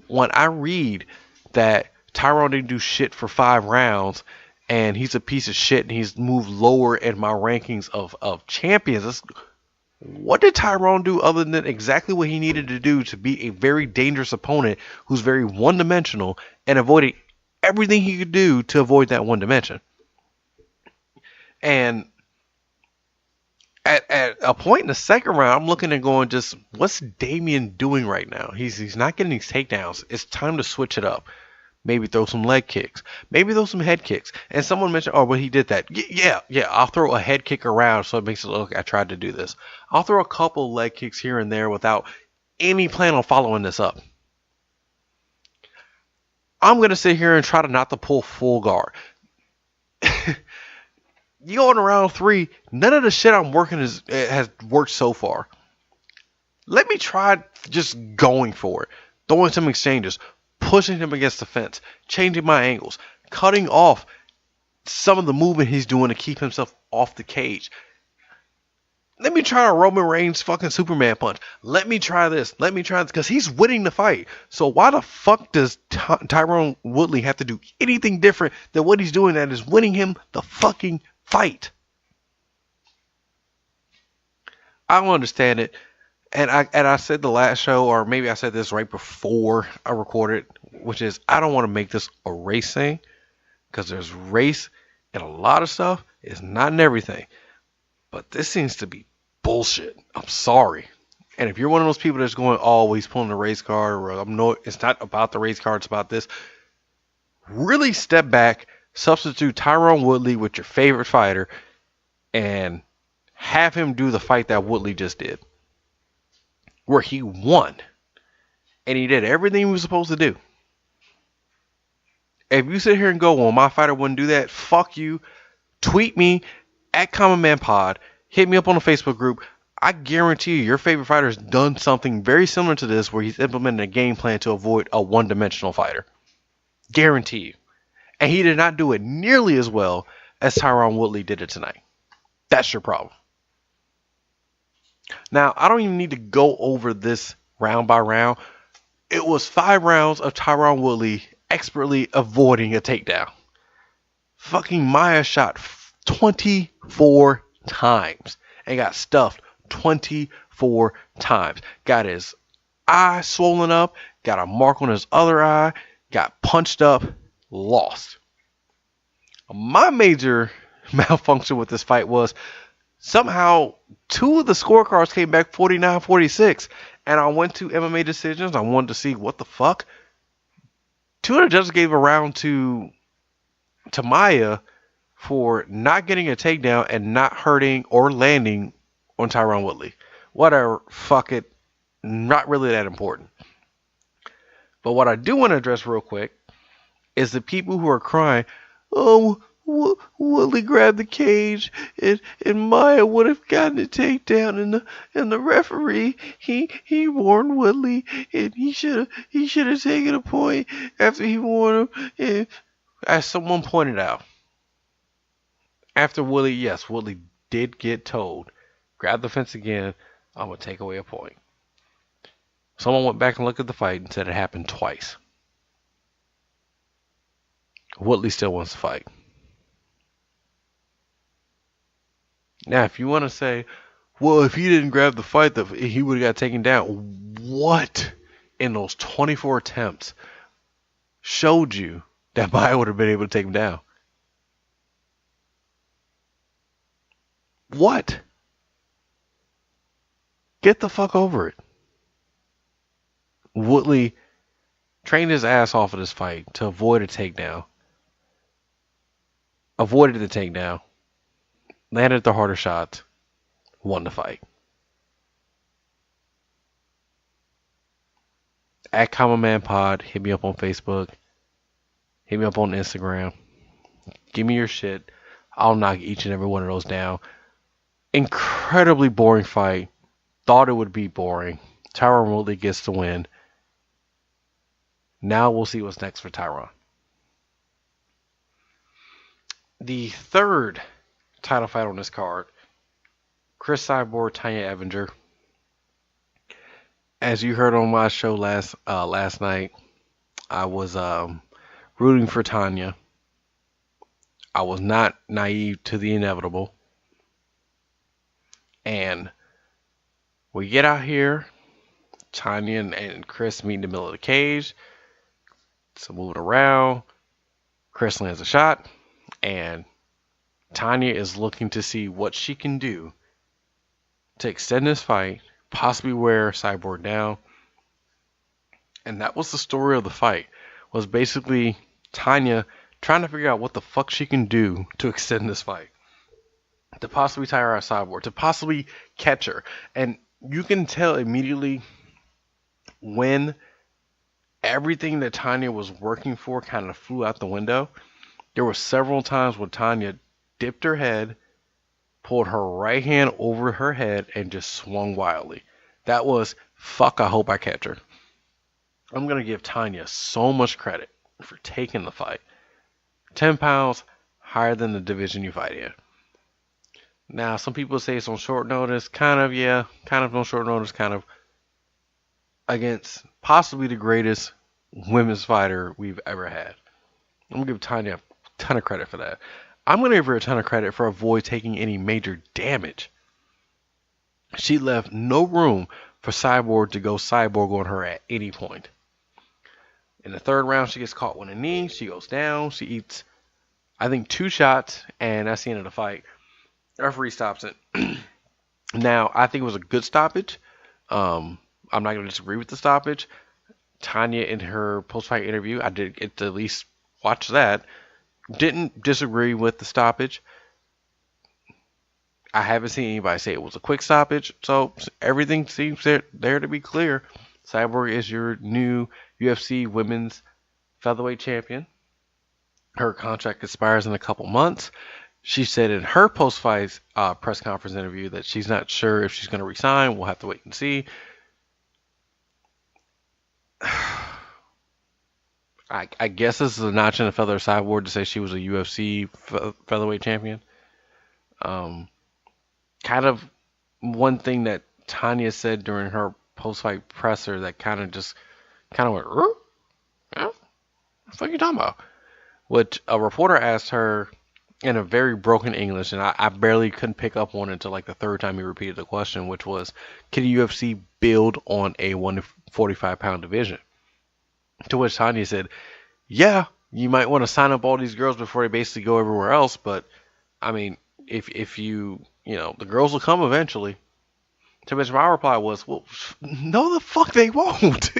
When I read that Tyrone didn't do shit for 5 rounds and he's a piece of shit and he's moved lower in my rankings of champions, what did Tyrone do other than exactly what he needed to do to beat a very dangerous opponent who's very one-dimensional and avoiding everything he could do to avoid that one dimension? And at a point in the second round, I'm looking and going, just what's Damian doing right now? He's not getting these takedowns. It's time to switch it up. Maybe throw some leg kicks. Maybe throw some head kicks. And someone mentioned, oh, well, he did that. Yeah, I'll throw a head kick around so it makes it look like I tried to do this. I'll throw a couple leg kicks here and there without any plan on following this up. I'm going to sit here and try to not to pull full guard. You go in round 3, none of the shit I'm working has worked so far. Let me try just going for it. Throwing some exchanges. Pushing him against the fence, changing my angles, cutting off some of the movement he's doing to keep himself off the cage. Let me try a Roman Reigns fucking Superman punch. Let me try this. Let me try this, because he's winning the fight. So why the fuck does Tyrone Woodley have to do anything different than what he's doing that is winning him the fucking fight? I don't understand it. And I said the last show, or maybe I said this right before I recorded, which is I don't want to make this a race thing, because there's race and a lot of stuff. It's not in everything. But this seems to be bullshit. I'm sorry. And if you're one of those people that's going, oh, he's pulling the race card, or it's not about the race card, it's about this. Really step back, substitute Tyrone Woodley with your favorite fighter, and have him do the fight that Woodley just did, where he won and he did everything he was supposed to do. If you sit here and go, well, my fighter wouldn't do that, fuck you. Tweet me at Common Man Pod. Hit me up on the Facebook group. I guarantee you your favorite fighter has done something very similar to this, where he's implemented a game plan to avoid a one-dimensional fighter. Guarantee you. And he did not do it nearly as well as Tyrone Woodley did it tonight. That's your problem. Now, I don't even need to go over this round by round. It was 5 rounds of Tyrone Woodley expertly avoiding a takedown. Fucking Maia shot 24 times and got stuffed 24 times. Got his eye swollen up, got a mark on his other eye, got punched up, lost. My major malfunction with this fight was somehow 2 of the scorecards came back 49-46, and I went to MMA decisions. I wanted to see what the fuck. 2 of the judges gave a round to Maya for not getting a takedown and not hurting or landing on Tyron Woodley. Whatever, fuck it. Not really that important. But what I do want to address real quick is the people who are crying, oh, Woodley grabbed the cage and Maya would have gotten a takedown, and the referee he warned Woodley and he should have taken a point after he warned him. And as someone pointed out, after Woodley, yes, Woodley did get told, grab the fence again, I'm gonna take away a point. Someone went back and looked at the fight and said it happened twice. Woodley still wants to fight. Now, if you want to say, well, if he didn't grab the fight, he would have got taken down. What in those 24 attempts showed you that Maya would have been able to take him down? What? Get the fuck over it. Woodley trained his ass off of this fight to avoid a takedown. Avoided the takedown. Landed the harder shots. Won the fight. At Common Man Pod, hit me up on Facebook. Hit me up on Instagram. Give me your shit. I'll knock each and every one of those down. Incredibly boring fight. Thought it would be boring. Tyron Woodley gets the win. Now we'll see what's next for Tyron. The third title fight on this card, Chris Cyborg, Tanya Evinger. As you heard on my show last night, I was rooting for Tanya. I was not naive to the inevitable. And we get out here, Tanya and Chris meet in the middle of the cage. So moving around, Chris lands a shot, and Tanya is looking to see what she can do to extend this fight, possibly wear Cyborg down. And that was the story of the fight, was basically Tanya trying to figure out what the fuck she can do to extend this fight, to possibly tie her out Cyborg, to possibly catch her. And you can tell immediately when everything that Tanya was working for kind of flew out the window. There were several times when Tanya dipped her head, pulled her right hand over her head, and just swung wildly. That was, fuck, I hope I catch her. I'm going to give Tanya so much credit for taking the fight. 10 pounds higher than the division you fight in. Now, some people say it's on short notice. Kind of, yeah. Kind of on short notice, kind of. Against possibly the greatest women's fighter we've ever had. I'm going to give Tanya a ton of credit for that. I'm going to give her a ton of credit for avoid taking any major damage. She left no room for Cyborg to go Cyborg on her at any point. In the third round, she gets caught with a knee. She goes down. She eats, I think, 2 shots, and that's the end of the fight. The referee stops it. Now, I think it was a good stoppage. I'm not going to disagree with the stoppage. Tanya, in her post-fight interview, I did get to at least watch that, didn't disagree with the stoppage. I haven't seen anybody say it was a quick stoppage, so everything seems there to be clear. Cyborg is your new UFC Women's Featherweight Champion. Her contract expires in a couple months. She said in her post-fight press conference interview that she's not sure if she's going to resign. We'll have to wait and see. I guess this is a notch in the feather of Cyborg to say she was a UFC featherweight champion. Kind of one thing that Tanya said during her post-fight presser that kind of went, what the fuck are you talking about? Which a reporter asked her, in a very broken English, and I barely couldn't pick up on it until like the third time he repeated the question, which was, can UFC build on a 145-pound division? To which Tanya said, yeah, you might want to sign up all these girls before they basically go everywhere else, but I mean, if the girls will come eventually. To which my reply was, well, no, the fuck they won't.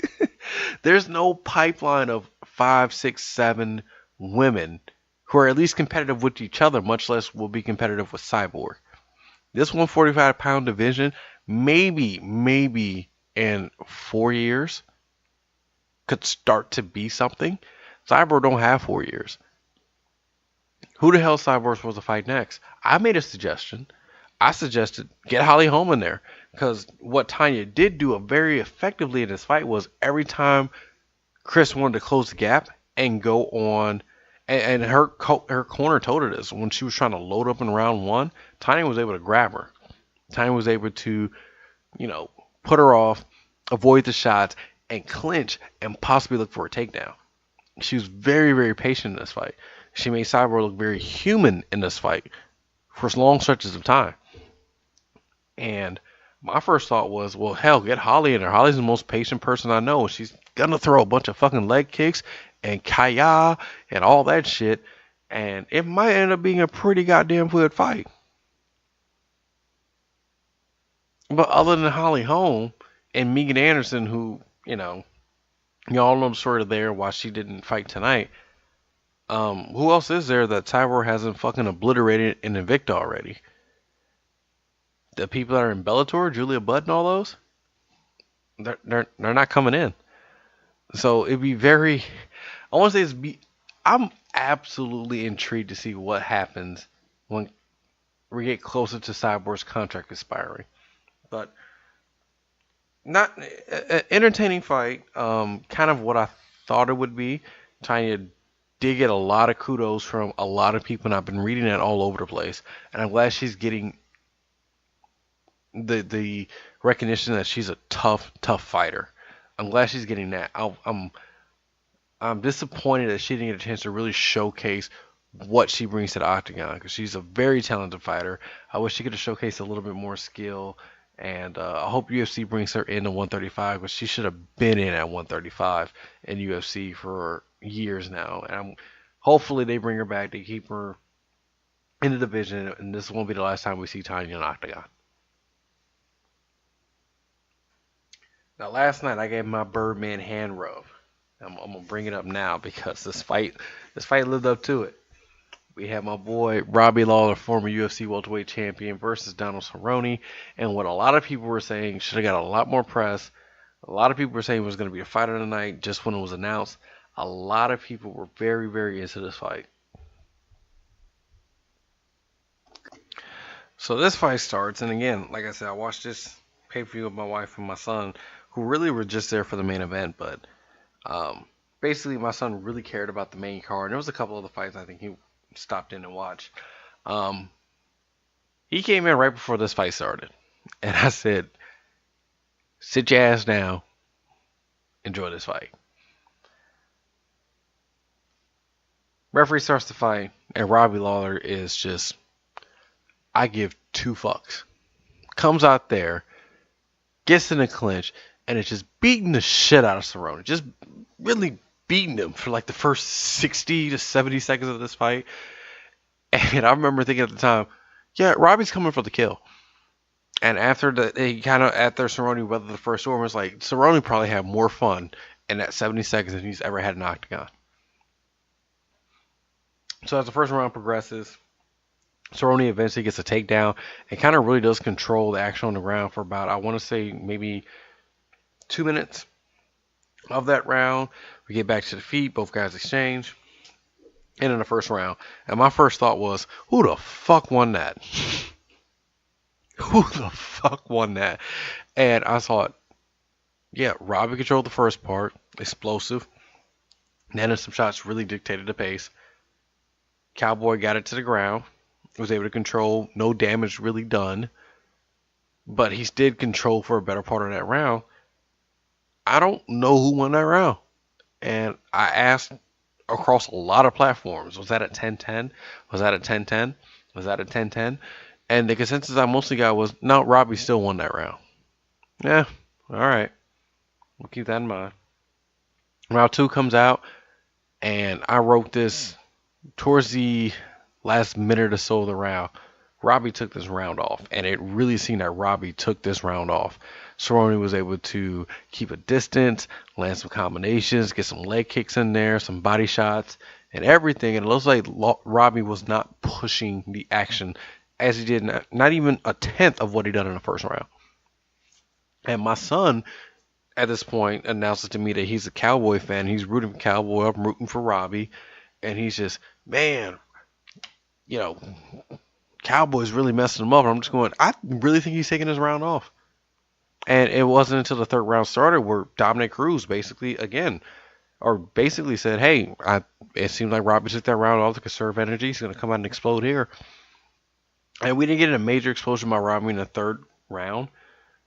There's no pipeline of 5, 6, 7 women who are at least competitive with each other, much less will be competitive with Cyborg. This 145-pound division, maybe in 4 years, could start to be something. Cyborg don't have 4 years. Who the hell is Cyborg supposed to fight next? I made a suggestion. I suggested get Holly Holm in there. Because what Tanya did do very effectively in this fight was every time Chris wanted to close the gap and go on, and her corner told her this, when she was trying to load up in round 1, Tanya was able to grab her. Tanya was able to, put her off, avoid the shots, and clinch and possibly look for a takedown. She was very, very patient in this fight. She made Cyborg look very human in this fight for long stretches of time. And my first thought was, well, hell, get Holly in there. Holly's the most patient person I know. She's going to throw a bunch of fucking leg kicks and kaya and all that shit. And it might end up being a pretty goddamn good fight. But other than Holly Holm and Megan Anderson, who, y'all know sort of there why she didn't fight tonight. Who else is there that Cyborg hasn't fucking obliterated in Invicta already? The people that are in Bellator, Julia Budd and all those, they're not coming in. So it'd be very, I want to say I'm absolutely intrigued to see what happens when we get closer to Cyborg's contract expiring. But not an entertaining fight, kind of what I thought it would be. Tanya did get a lot of kudos from a lot of people, and I've been reading that all over the place. And I'm glad she's getting the recognition that she's a tough fighter. I'm glad she's getting that. I'm disappointed that she didn't get a chance to really showcase what she brings to the octagon, because she's a very talented fighter. I wish she could have showcased a little bit more skill, and I hope UFC brings her into 135, but she should have been in at 135 in UFC for years now. And hopefully they bring her back to keep her in the division, and this won't be the last time we see Tanya in the octagon. Now, last night I gave my Birdman hand rub. I'm gonna bring it up now because this fight lived up to it. We had my boy Robbie Lawler, former UFC welterweight champion, versus Donald Cerrone, and what a lot of people were saying should have got a lot more press. A lot of people were saying it was going to be a fight of the night just when it was announced. A lot of people were very, very into this fight. So this fight starts, and again, like I said, I watched this pay-per-view with my wife and my son, who really were just there for the main event, but basically my son really cared about the main card. And there was a couple of the fights I think he stopped in and watched. He came in right before this fight started, and I said, sit your ass down, enjoy this fight. Referee starts the fight, and Robbie Lawler is just, I give two fucks. Comes out there, gets in a clinch, and it's just beating the shit out of Cerrone. Just really beating him for like the first 60 to 70 seconds of this fight. And I remember thinking at the time, yeah, Robbie's coming for the kill. And after Cerrone weathered the first storm, it was like Cerrone probably had more fun in that 70 seconds than he's ever had in an octagon. So as the first round progresses, Cerrone eventually gets a takedown and kind of really does control the action on the ground for about, I want to say, maybe 2 minutes of that round. We get back to the feet, both guys exchange. And in the first round, and my first thought was, who the fuck won that? Who the fuck won that? And I thought, yeah, Robbie controlled the first part, explosive. Then some shots really dictated the pace. Cowboy got it to the ground, was able to control, no damage really done. But he did control for a better part of that round. I don't know who won that round. And I asked across a lot of platforms. Was that at 10-10? Was that at 10-10? Was that at 10-10? And the consensus I mostly got was, no, Robbie still won that round. Yeah, all right. We'll keep that in mind. Round 2 comes out, and I wrote this towards the last minute or so of the round. Robbie took this round off, and it really seemed that Robbie took this round off. Cerrone was able to keep a distance, land some combinations, get some leg kicks in there, some body shots, and everything. And it looks like Robbie was not pushing the action as he did, not even a tenth of what he done in the first round. And my son, at this point, announces to me that he's a Cowboy fan. He's rooting for Cowboy. I'm rooting for Robbie. And he's just, man, you know, Cowboy's really messing him up. And I'm just going, I really think he's taking this round off. And it wasn't until the third round started where Dominic Cruz basically said, hey, it seems like Robbie took that round off to conserve energy. He's going to come out and explode here. And we didn't get a major explosion by Robbie in the third round,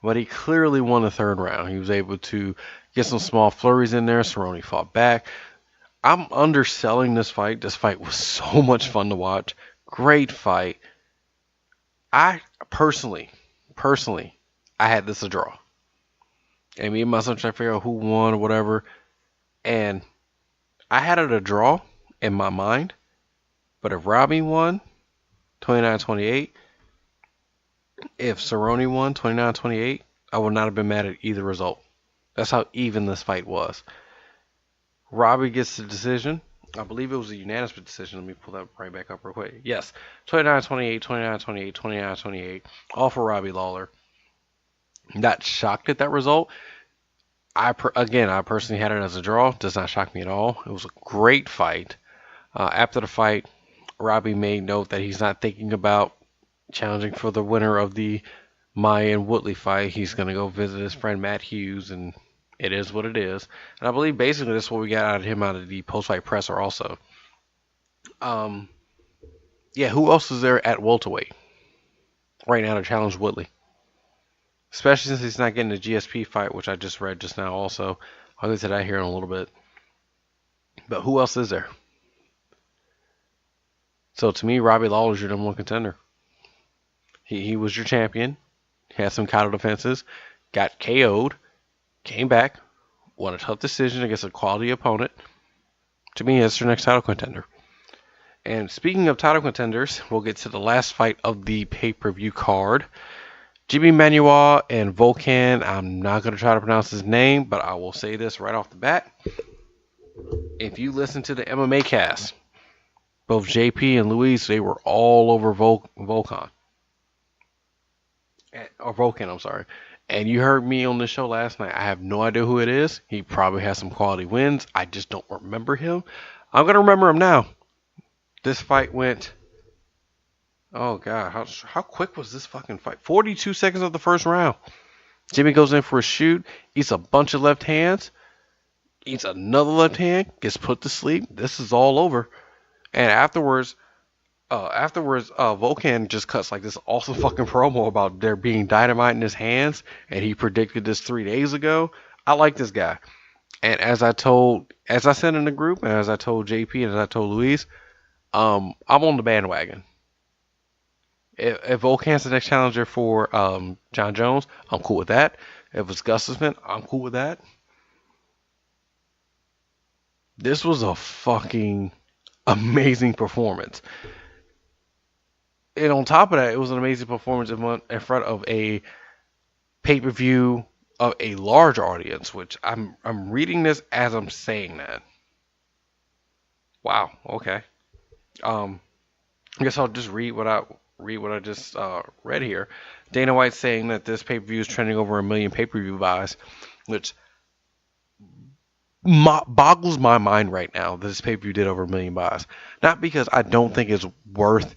but he clearly won the third round. He was able to get some small flurries in there. Cerrone fought back. I'm underselling this fight. This fight was so much fun to watch. Great fight. I personally, I had this a draw. And me and my son trying to figure out who won or whatever. And I had it a draw in my mind. But if Robbie won 29-28, if Cerrone won 29-28, I would not have been mad at either result. That's how even this fight was. Robbie gets the decision. I believe it was a unanimous decision. Let me pull that right back up real quick. Yes, 29-28, 29-28, 29-28. All for Robbie Lawler. Not shocked at that result. I personally had it as a draw. Does not shock me at all. It was a great fight. After the fight, Robbie made note that he's not thinking about challenging for the winner of the Maia and Woodley fight. He's going to go visit his friend Matt Hughes, and it is what it is. And I believe basically that's what we got out of him out of the post-fight presser also. Yeah, who else is there at welterweight right now to challenge Woodley? Especially since he's not getting the GSP fight, which I just read just now also. I'll get to that here in a little bit. But who else is there? So to me, Robbie Lawler's your number one contender. He was your champion. He had some title defenses. Got KO'd. Came back. Won a tough decision against a quality opponent. To me, that's your next title contender. And speaking of title contenders, we'll get to the last fight of the pay-per-view card. Jimmy Manuwa and Volkan. I'm not going to try to pronounce his name, but I will say this right off the bat. If you listen to the MMA cast, both JP and Luis, they were all over Volkan. Or Volkan, I'm sorry. And you heard me on the show last night. I have no idea who it is. He probably has some quality wins. I just don't remember him. I'm going to remember him now. This fight went... Oh, God. How quick was this fucking fight? 42 seconds of the first round. Jimmy goes in for a shoot. Eats a bunch of left hands. Eats another left hand. Gets put to sleep. This is all over. And afterwards, Volkan just cuts like this awesome fucking promo about there being dynamite in his hands, and he predicted this 3 days ago. I like this guy. And as I said in the group, and as I told JP, and as I told Luis, I'm on the bandwagon. If Volkan's the next challenger for John Jones, I'm cool with that. If it's Gustafsson, I'm cool with that. This was a fucking amazing performance. And on top of that, it was an amazing performance in front of a pay-per-view of a large audience, which I'm reading this as I'm saying that. Wow, okay. I guess I'll just read what I just read here. Dana White saying that this pay-per-view is trending over 1 million pay-per-view buys, which boggles my mind right now that this pay-per-view did over 1 million buys. Not because I don't think it's worth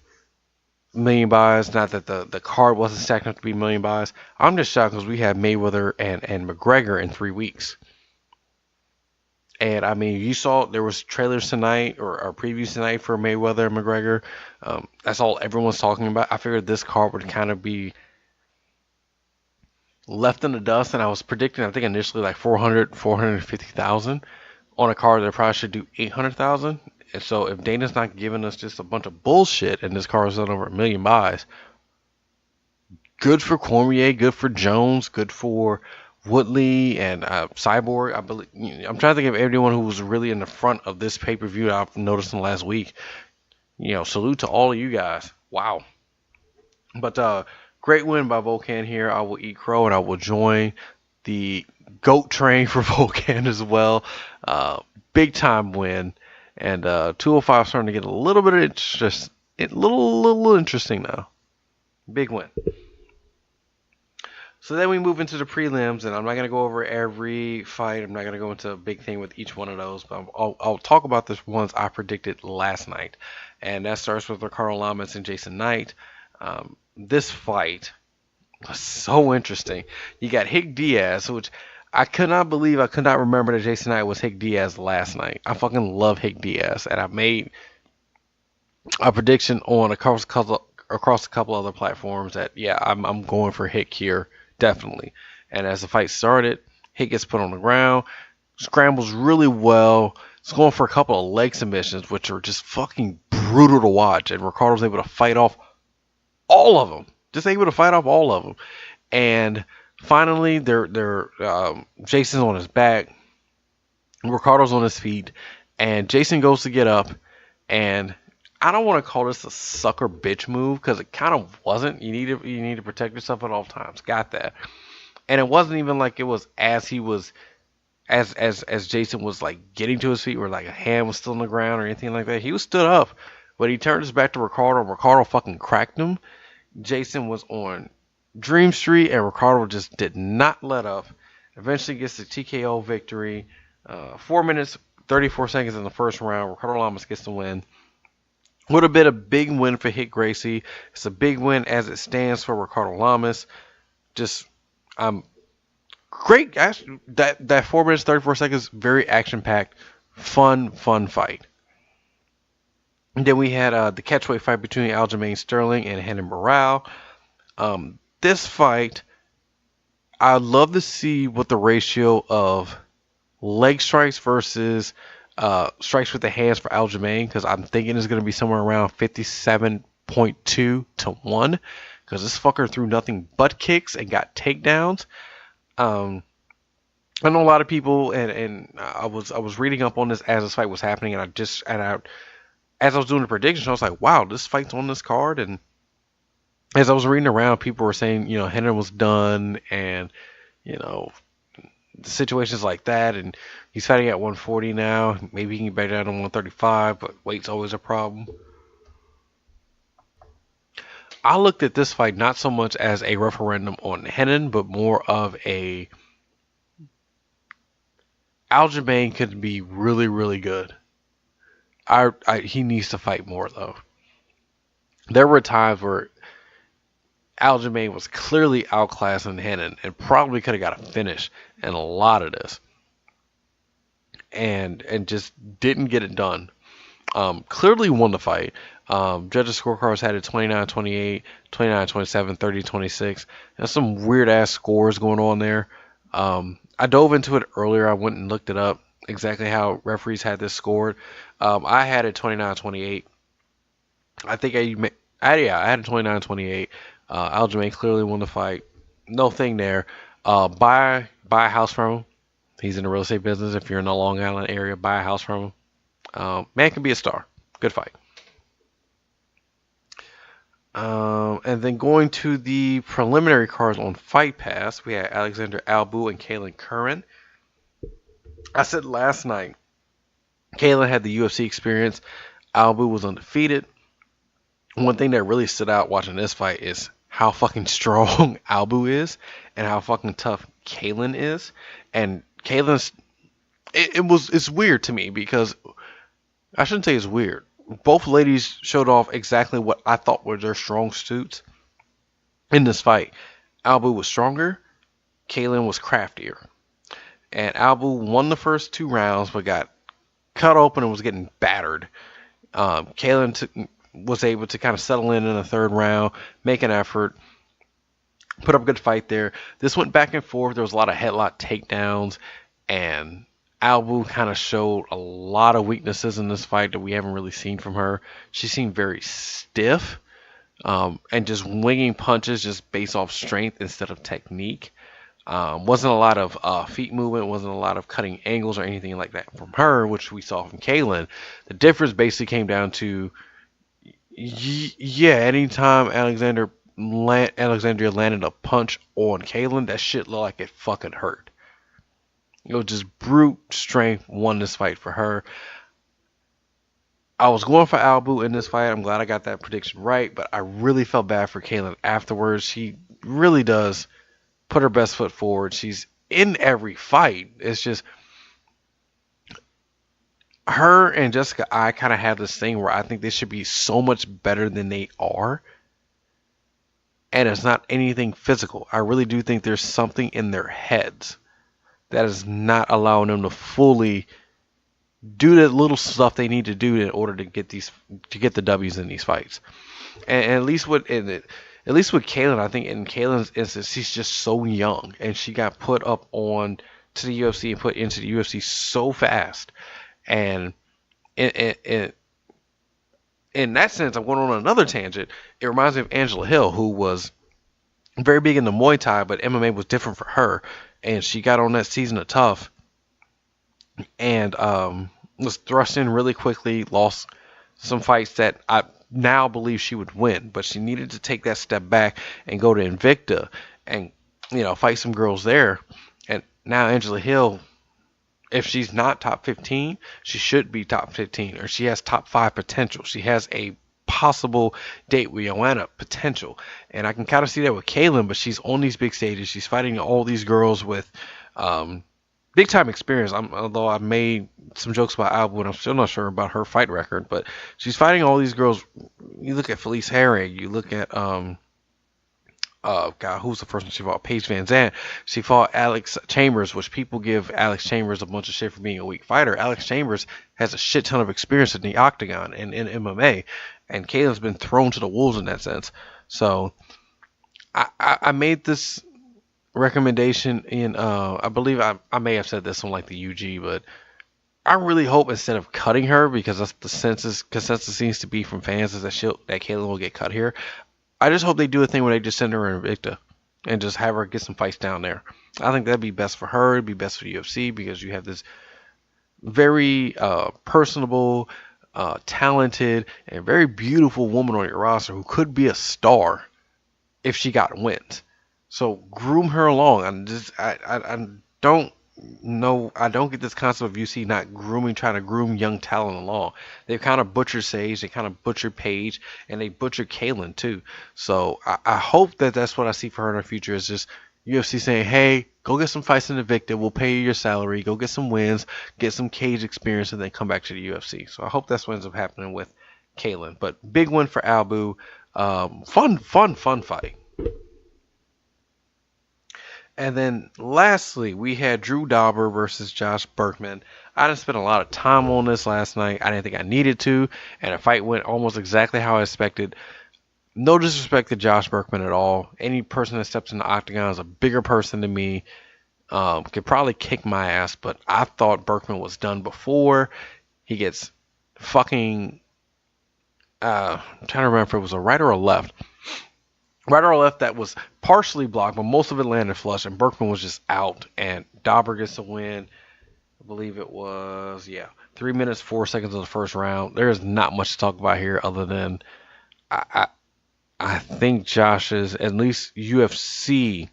1 million buys, not that the card wasn't stacked up to be 1 million buys. I'm just shocked because we had Mayweather and McGregor in 3 weeks. And I mean, you saw there was trailers tonight or previews tonight for Mayweather and McGregor. That's all everyone's talking about. I figured this card would kind of be left in the dust, and I was predicting, I think initially like 450,000, on a card that probably should do 800,000. And so if Dana's not giving us just a bunch of bullshit and this card is done over 1 million buys, good for Cormier, good for Jones, good for Woodley and Cyborg. I believe I'm trying to think of everyone who was really in the front of this pay-per-view I've noticed in the last week. Salute to all of you guys. Wow. But great win by Volkan here. I will eat crow and I will join the GOAT train for Volkan as well. Big time win. And 205 starting to get a little bit of interest. Little interesting now. Big win. So then we move into the prelims, and I'm not going to go over every fight. I'm not going to go into a big thing with each one of those, but I'll talk about the ones I predicted last night. And that starts with Ricardo Lamas and Jason Knight. This fight was so interesting. You got Hick Diaz, which I could not believe I could not remember that Jason Knight was Hick Diaz last night. I fucking love Hick Diaz, and I made a prediction on across a couple other platforms that, yeah, I'm going for Hick here. Definitely. And as the fight started, Hick gets put on the ground, scrambles really well. It's going for a couple of leg submissions, which are just fucking brutal to watch. And Ricardo's able to fight off all of them. Just able to fight off all of them. And finally, Jason's on his back. Ricardo's on his feet. And Jason goes to get up. And I don't want to call this a sucker bitch move because it kind of wasn't. You need to protect yourself at all times. Got that. And it wasn't even like it was as Jason was like getting to his feet where like a hand was still on the ground or anything like that. He was stood up, but he turned his back to Ricardo. Ricardo fucking cracked him. Jason was on Dream Street and Ricardo just did not let up. Eventually gets the TKO victory. 4 minutes, 34 seconds in the first round. Ricardo Lamas gets the win. Would have been a big win for Hick Gracie. It's a big win as it stands for Ricardo Lamas. Just, great. That 4 minutes, 34 seconds, very action-packed, fun fight. And then we had the catchweight fight between Aljamain Sterling and Renan Barão. This fight, I'd love to see what the ratio of leg strikes versus strikes with the hands for Aljamain, because I'm thinking it's going to be somewhere around 57.2 to 1, because this fucker threw nothing but kicks and got takedowns. I know a lot of people, and I was reading up on this as this fight was happening, and as I was doing the predictions, I was like, wow, this fight's on this card. And as I was reading around, people were saying, Renan was done, and situations like that, and he's fighting at 140 now. Maybe he can get back down to 135, but weight's always a problem. I looked at this fight not so much as a referendum on Renan, but more of a Aljamain could be really, really good. He needs to fight more, though. There were times where Aljamain was clearly outclassing Renan and probably could have got a finish in a lot of this, and just didn't get it done. Clearly won the fight. Judges' scorecards had it 29-28, 29-27, 30-26. There's some weird ass scores going on there. I dove into it earlier. I went and looked it up exactly how referees had this scored. I had it 29-28. I think I had it 29-28. Aljamain clearly won the fight. No thing there. Buy a house from him. He's in the real estate business. If you're in the Long Island area, buy a house from him. Man can be a star. Good fight. And then going to the preliminary cards on Fight Pass, we had Alexander Albu and Kaylin Curran. I said last night, Kaylin had the UFC experience. Albu was undefeated. One thing that really stood out watching this fight is how fucking strong Albu is and how fucking tough Kaylin is. And Kaylin's, it's weird to me because, I shouldn't say it's weird. Both ladies showed off exactly what I thought were their strong suits in this fight. Albu was stronger. Kaylin was craftier. And Albu won the first 2 rounds but got cut open and was getting battered. Kaylin was able to kind of settle in the 3rd round, make an effort, put up a good fight there. This went back and forth. There was a lot of headlock takedowns, and Albu kind of showed a lot of weaknesses in this fight that we haven't really seen from her. She seemed very stiff, and just winging punches just based off strength instead of technique. Wasn't a lot of feet movement, wasn't a lot of cutting angles or anything like that from her, which we saw from Kaylin. The difference basically came down to, yeah, anytime Alexandria landed a punch on Kaylin, that shit looked like it fucking hurt. It was just brute strength won this fight for her. I was going for Albu in this fight. I'm glad I got that prediction right, but I really felt bad for Kaylin afterwards. She really does put her best foot forward. She's in every fight. It's just her and Jessica. I kind of have this thing where I think they should be so much better than they are. And it's not anything physical. I really do think there's something in their heads that is not allowing them to fully do the little stuff they need to do in order to get the W's in these fights. And at least with Kaylin, I think in Kaylin's instance, she's just so young, and she got put up on to the UFC and put into the UFC so fast. And in that sense, I'm going on another tangent. It reminds me of Angela Hill, who was very big in the Muay Thai, but MMA was different for her. And she got on that season of Tough and was thrust in really quickly, lost some fights that I now believe she would win, but she needed to take that step back and go to Invicta and, fight some girls there. And now Angela Hill, if she's not top 15, she should be top 15, or she has top 5 potential. She has a possible date with Joanna potential, and I can kind of see that with Kaylin, but she's on these big stages. She's fighting all these girls with big time experience. Although I've made some jokes about Albu, and I'm still not sure about her fight record, but she's fighting all these girls. You look at Felice Herrig, you look at God, who's the first one she fought? Paige Van Zandt. She fought Alex Chambers, which people give Alex Chambers a bunch of shit for being a weak fighter. Alex Chambers has a shit ton of experience in the octagon and in MMA, and Kaylin's been thrown to the wolves in that sense. So I made this recommendation in I believe I may have said this on like the UG, but I really hope instead of cutting her, because that's the consensus seems to be from fans, is that Kaylin will get cut here. I just hope they do a thing where they just send her in Invicta and just have her get some fights down there. I think that'd be best for her. It'd be best for the UFC, because you have this very personable, talented, and very beautiful woman on your roster who could be a star if she got wins. So groom her along. I don't know. I don't get this concept of UFC not trying to groom young talent along. They've kind of butchered Sage, they kind of butchered Paige, and they butchered Kaylin too. So I hope that that's what I see for her in the future, is just UFC saying, hey, go get some fights in Invicta, we'll pay you your salary, go get some wins, get some cage experience, and then come back to the UFC. So I hope that's what ends up happening with Kaylin. But big win for Albu. Fun fight. And then lastly, we had Drew Dauber versus Josh Berkman. I didn't spend a lot of time on this last night. I didn't think I needed to, and the fight went almost exactly how I expected. No disrespect to Josh Berkman at all. Any person that steps in the octagon is a bigger person than me. Could probably kick my ass, but I thought Berkman was done before. He gets fucking... I'm trying to remember if it was a right or a left. Right or left that was partially blocked, but most of it landed flush, and Berkman was just out, and Dauber gets the win. I believe it was, 3 minutes, 4 seconds of the first round. There is not much to talk about here other than I think Josh's, at least UFC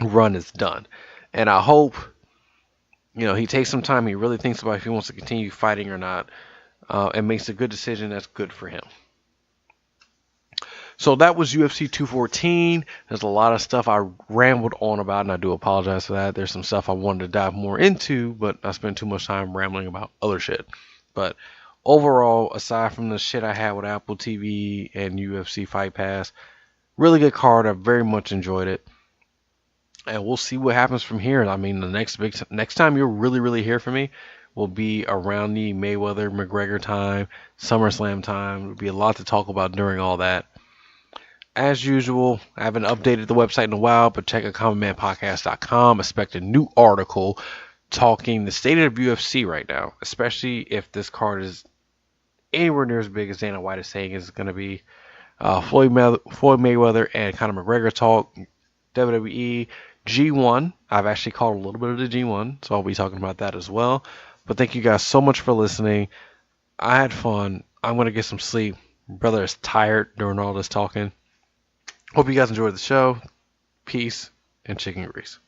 run is done. And I hope, he takes some time, he really thinks about if he wants to continue fighting or not, and makes a good decision that's good for him. So that was UFC 214. There's a lot of stuff I rambled on about, and I do apologize for that. There's some stuff I wanted to dive more into, but I spent too much time rambling about other shit. But overall, aside from the shit I had with Apple TV and UFC Fight Pass, really good card. I very much enjoyed it. And we'll see what happens from here. I mean, the next time you'll really hear from me will be around the Mayweather-McGregor time, SummerSlam time. There'll be a lot to talk about during all that. As usual, I haven't updated the website in a while, but check out commonmanpodcast.com. Expect a new article talking the state of UFC right now, especially if this card is anywhere near as big as Dana White is saying is going to be. Floyd Mayweather and Conor McGregor talk, WWE, G1. I've actually called a little bit of the G1, so I'll be talking about that as well. But thank you guys so much for listening. I had fun. I'm going to get some sleep. Brother is tired during all this talking. Hope you guys enjoyed the show. Peace and chicken grease.